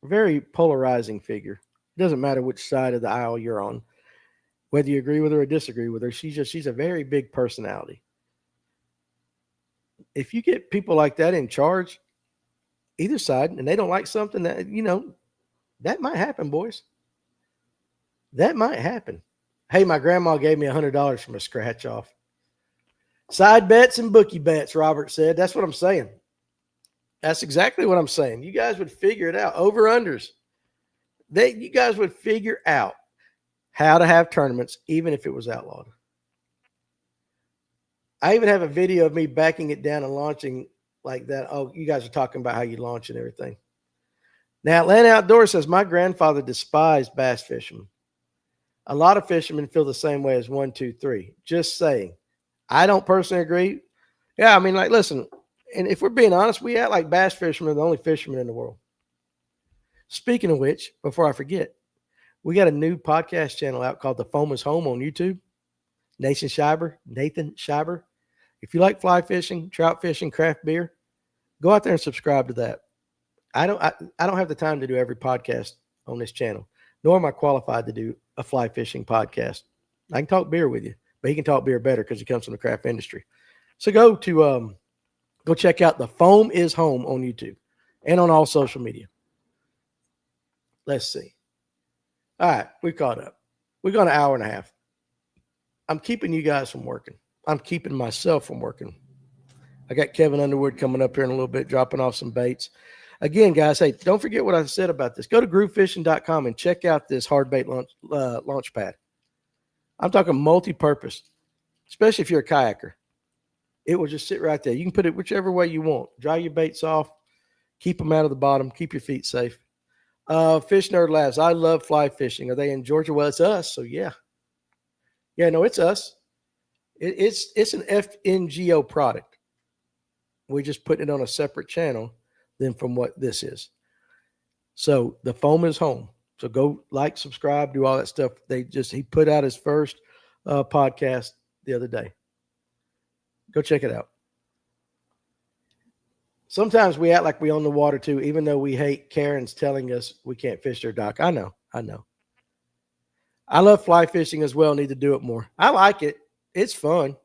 Very polarizing figure. It doesn't matter which side of the aisle you're on, whether you agree with her or disagree with her. She's a very big personality. If you get people like that in charge, either side, and they don't like something that, that might happen, boys. That might happen. Hey, my grandma gave me $100 from a scratch off. Side bets and bookie bets, Robert said. That's what I'm saying. That's exactly what I'm saying. You guys would figure it out. Over-unders. You guys would figure out how to have tournaments, even if it was outlawed. I even have a video of me backing it down and launching like that. Oh, you guys are talking about how you launch and everything. Now, Atlanta Outdoors says, my grandfather despised bass fishermen. A lot of fishermen feel the same way as 1, 2, 3. Just saying. I don't personally agree. Yeah, I mean, listen, and if we're being honest, we act like bass fishermen are the only fishermen in the world. Speaking of which, before I forget, we got a new podcast channel out called The Foam is Home on YouTube. Nathan Schreiber. If you like fly fishing, trout fishing, craft beer, go out there and subscribe to that. I don't have the time to do every podcast on this channel, nor am I qualified to do a fly fishing podcast. I can talk beer with you, but he can talk beer better because he comes from the craft industry. So go check out The Foam is Home on YouTube and on all social media. Let's see. All right, we caught up. We've gone an hour and a half. I'm keeping you guys from working. I'm keeping myself from working. I got Kevin Underwood coming up here in a little bit, dropping off some baits. Again, guys, hey, don't forget what I said about this. Go to groovefishing.com and check out this hard bait launch pad. I'm talking multi-purpose, especially if you're a kayaker. It will just sit right there. You can put it whichever way you want. Dry your baits off. Keep them out of the bottom. Keep your feet safe. Fish Nerd Labs. I love fly fishing. Are they in Georgia? Well, it's us, so yeah. Yeah, no, it's us. It's an FNGO product. We're just putting it on a separate channel than from what this is. So the foam is home. So go like, subscribe, do all that stuff. He put out his first podcast the other day. Go check it out. Sometimes we act like we own the water too, even though we hate Karen's telling us we can't fish their dock. I know. I love fly fishing as well. Need to do it more. I like it. It's fun.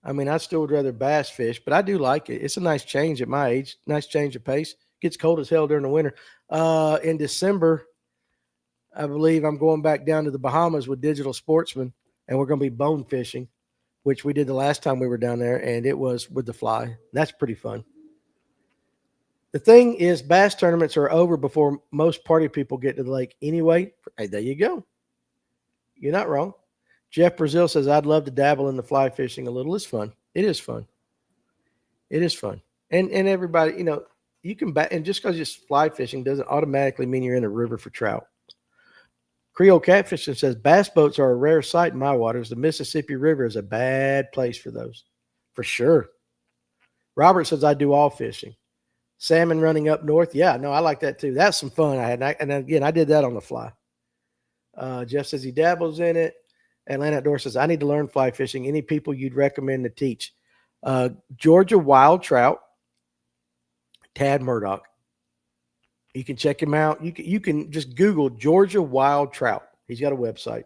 I mean, I still would rather bass fish, but I do like it. It's a nice change at my age. Nice change of pace. Gets cold as hell during the winter. In December, I believe I'm going back down to the Bahamas with Digital Sportsman, and we're going to be bone fishing, which we did the last time we were down there, and it was with the fly. That's pretty fun. The thing is, bass tournaments are over before most party people get to the lake anyway. Hey, there you go. You're not wrong. Jeff Brazil says, I'd love to dabble in the fly fishing a little. It's fun. It is fun. It is fun. And everybody, you know, you can and just because it's fly fishing doesn't automatically mean you're in a river for trout. Creole Catfishing says, bass boats are a rare sight in my waters. The Mississippi River is a bad place for those. For sure. Robert says, I do all fishing. Salmon running up north. Yeah, no, I like that too. That's some fun I had. And again, I did that on the fly. Jeff says he dabbles in it. Atlanta Outdoor says, I need to learn fly fishing. Any people you'd recommend to teach? Georgia Wild Trout, Tad Murdoch. You can check him out. You can just Google Georgia Wild Trout. He's got a website.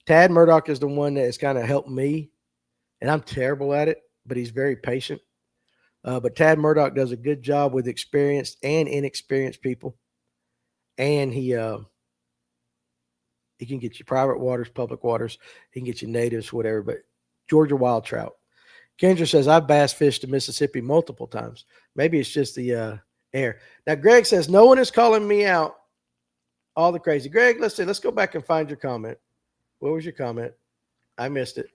Tad Murdoch is the one that has kind of helped me, and I'm terrible at it, but he's very patient. But Tad Murdoch does a good job with experienced and inexperienced people, and he can get you private waters, public waters. He can get you natives, whatever. But Georgia Wild Trout. Kendra says, I've bass fished in Mississippi multiple times. Maybe it's just the air. Now, Greg says, no one is calling me out all the crazy. Greg, let's go back and find your comment. What was your comment? I missed it.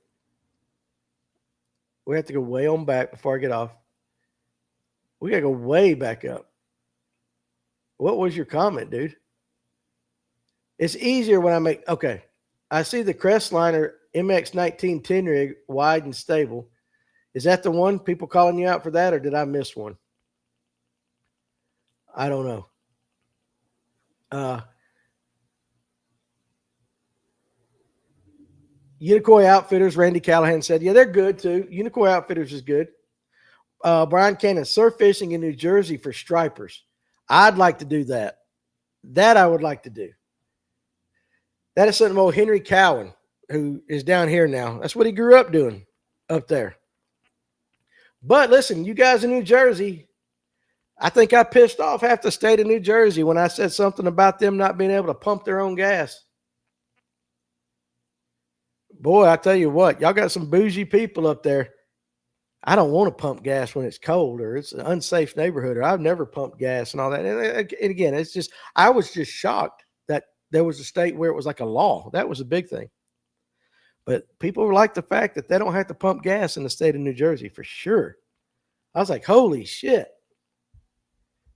We have to go way on back before I get off. We got to go way back up. What was your comment, dude? It's easier when I make, okay. I see the Crestliner MX-19 10 rig, wide and stable. Is that the one? People calling you out for that, or did I miss one? I don't know. Unicoi Outfitters, Randy Callahan said, yeah, they're good too. Unicoi Outfitters is good. Brian Cannon, surf fishing in New Jersey for stripers. I'd like to do that. That I would like to do. That is something old Henry Cowan, who is down here now. That's what he grew up doing up there. But listen, you guys in New Jersey, I think I pissed off half the state of New Jersey when I said something about them not being able to pump their own gas. Boy, I tell you what, y'all got some bougie people up there. I don't want to pump gas when it's cold or it's an unsafe neighborhood, or I've never pumped gas and all that. And again, it's just, I was just shocked that there was a state where it was like a law. That was a big thing. But people like the fact that they don't have to pump gas in the state of New Jersey for sure. I was like, holy shit.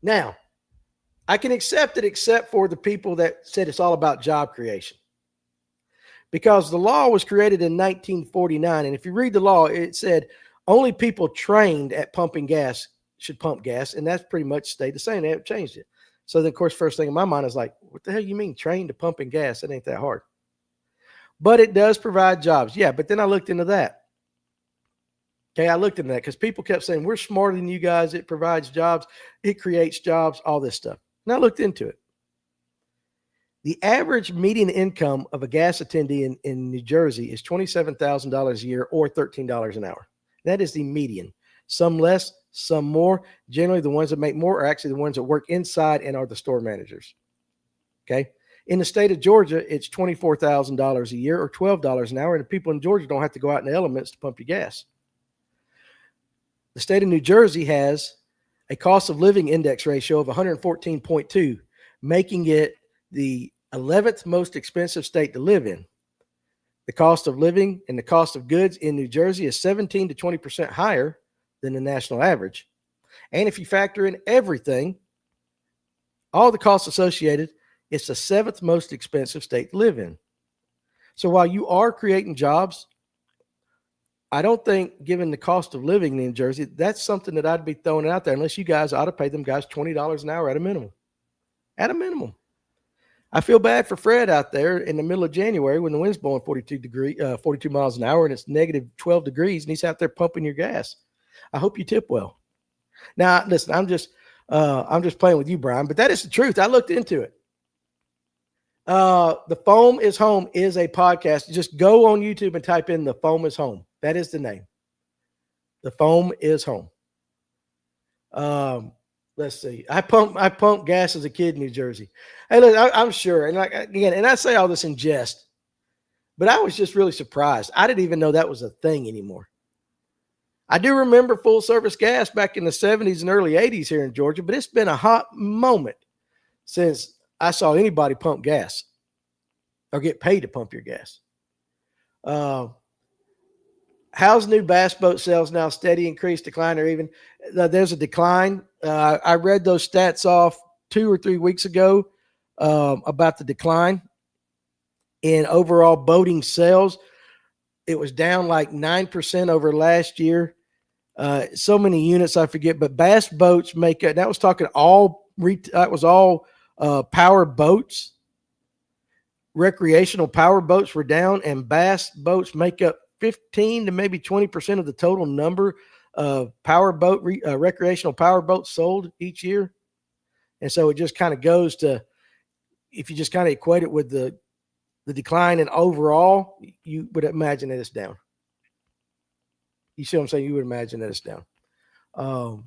Now, I can accept it except for the people that said it's all about job creation. Because the law was created in 1949. And if you read the law, it said only people trained at pumping gas should pump gas. And that's pretty much stayed the same. They haven't changed it. So then, of course, first thing in my mind is like, what the hell you mean trained to pumping gas? It ain't that hard. But it does provide jobs. Yeah, but then I looked into that. Okay, I looked into that because people kept saying, we're smarter than you guys. It provides jobs. It creates jobs, all this stuff. And I looked into it. The average median income of a gas attendee in New Jersey is $27,000 a year or $13 an hour. That is the median. Some less, some more. Generally, the ones that make more are actually the ones that work inside and are the store managers. Okay. In the state of Georgia, it's $24,000 a year or $12 an hour. And the people in Georgia don't have to go out in the elements to pump your gas. The state of New Jersey has a cost of living index ratio of 114.2, making it the 11th most expensive state to live in. The cost of living and the cost of goods in New Jersey is 17 to 20% higher than the national average. And if you factor in everything, all the costs associated, it's the 7th most expensive state to live in. So while you are creating jobs, I don't think, given the cost of living in New Jersey, that's something that I'd be throwing out there, unless you guys ought to pay them guys $20 an hour at a minimum. At a minimum. I feel bad for Fred out there in the middle of January when the wind's blowing 42 miles an hour and it's negative 12 degrees and he's out there pumping your gas. I hope you tip well. Now, listen, I'm just playing with you, Brian, but that is the truth. I looked into it. The Foam is Home is a podcast. Just go on YouTube and type in The Foam is Home. That is the name. The Foam is Home. Let's see. I pumped gas as a kid in New Jersey. Hey, look, I'm sure, and and I say all this in jest, but I was just really surprised. I didn't even know that was a thing anymore. I do remember full service gas back in the 70s and early 80s here in Georgia, but it's been a hot moment since I saw anybody pump gas or get paid to pump your gas. How's new bass boat sales now? Steady, increase, decline, or even? There's a decline. I read those stats off 2 or 3 weeks ago about the decline in overall boating sales. It was down like 9% over last year. So many units, I forget, but bass boats make it. That was talking all. That was all power boats. Recreational power boats were down, and bass boats make up 15 to maybe 20% of the total number of recreational power boats sold each year. And so it just kind of goes to, if you just kind of equate it with the decline in overall, you would imagine that it's down. You see what I'm saying? You would imagine that it's down. All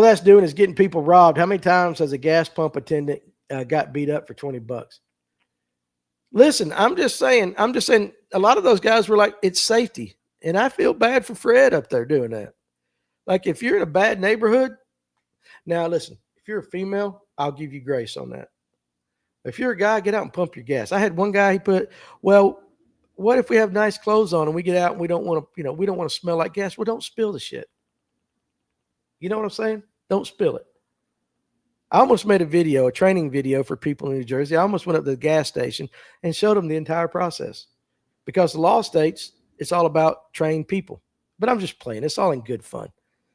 that's doing is getting people robbed. How many times has a gas pump attendant got beat up for $20? Listen, I'm just saying, a lot of those guys were like, it's safety. And I feel bad for Fred up there doing that. Like, if you're in a bad neighborhood, now listen, if you're a female, I'll give you grace on that. If you're a guy, get out and pump your gas. I had one guy, he put, well, what if we have nice clothes on and we get out and we don't want to, we don't want to smell like gas? Well, don't spill the shit. You know what I'm saying? Don't spill it. I almost made a training video for people in New Jersey. I almost went up to the gas station and showed them the entire process, because the law states it's all about trained people. But I'm just playing. It's all in good fun.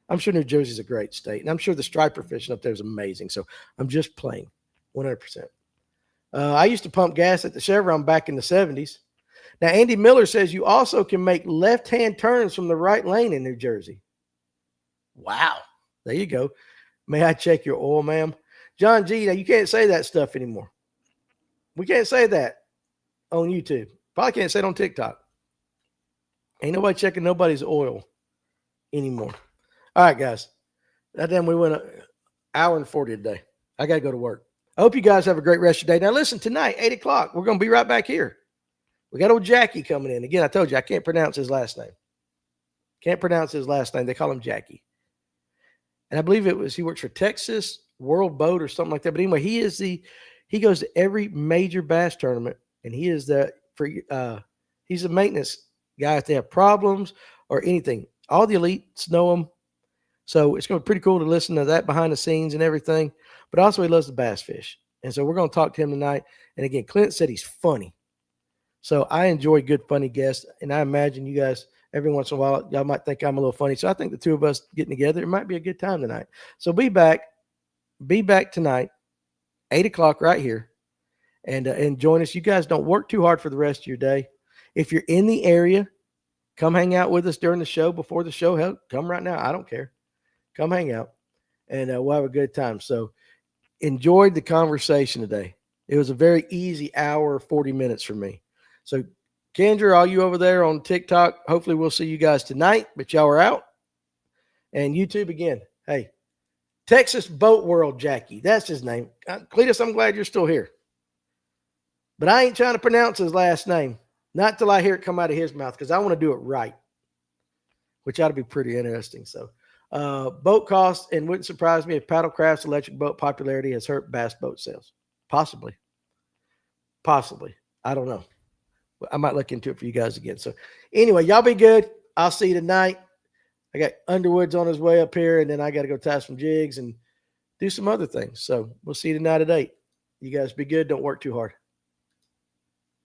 I'm sure New Jersey's a great state, and I'm sure the striper fishing up there is amazing. So I'm just playing 100%. I used to pump gas at the Chevron back in the 70s. Now, Andy Miller says you also can make left-hand turns from the right lane in New Jersey. Wow. There you go. May I check your oil, ma'am? John G, now you can't say that stuff anymore. We can't say that on YouTube. Probably can't say it on TikTok. Ain't nobody checking nobody's oil anymore. All right, guys. That then we went an hour and 40 today. I got to go to work. I hope you guys have a great rest of your day. Now, listen, tonight, 8 o'clock, we're going to be right back here. We got old Jackie coming in. Again, I told you, I can't pronounce his last name. Can't pronounce his last name. They call him Jackie. And I believe he works for Texas World Boat or something like that. But anyway, he goes to every major bass tournament, and he's the maintenance guy if they have problems or anything. All the elites know him. So it's going to be pretty cool to listen to that behind the scenes and everything. But also he loves the bass fish. And so we're going to talk to him tonight. And again, Clint said he's funny. So I enjoy good, funny guests. And I imagine you guys, every once in a while, y'all might think I'm a little funny. So I think the two of us getting together, it might be a good time tonight. So be back tonight, 8 o'clock right here. And join us. You guys don't work too hard for the rest of your day. If you're in the area, come hang out with us during the show, before the show. Hell, come right now. I don't care. Come hang out, and we'll have a good time. So enjoyed the conversation today. It was a very easy hour, 40 minutes for me. So Kendra, all you over there on TikTok, hopefully we'll see you guys tonight, but y'all are out. And YouTube again. Hey, Texas Boat World Jackie. That's his name. Cletus, I'm glad you're still here. But I ain't trying to pronounce his last name. Not till I hear it come out of his mouth, because I want to do it right. which ought to be pretty interesting. So, boat costs, and wouldn't surprise me if Paddlecraft's electric boat popularity has hurt bass boat sales. Possibly. I don't know. I might look into it for you guys again. So, anyway, y'all be good. I'll see you tonight. I got Underwood's on his way up here, and then I got to go tie some jigs and do some other things. So, we'll see you tonight at 8. You guys be good. Don't work too hard.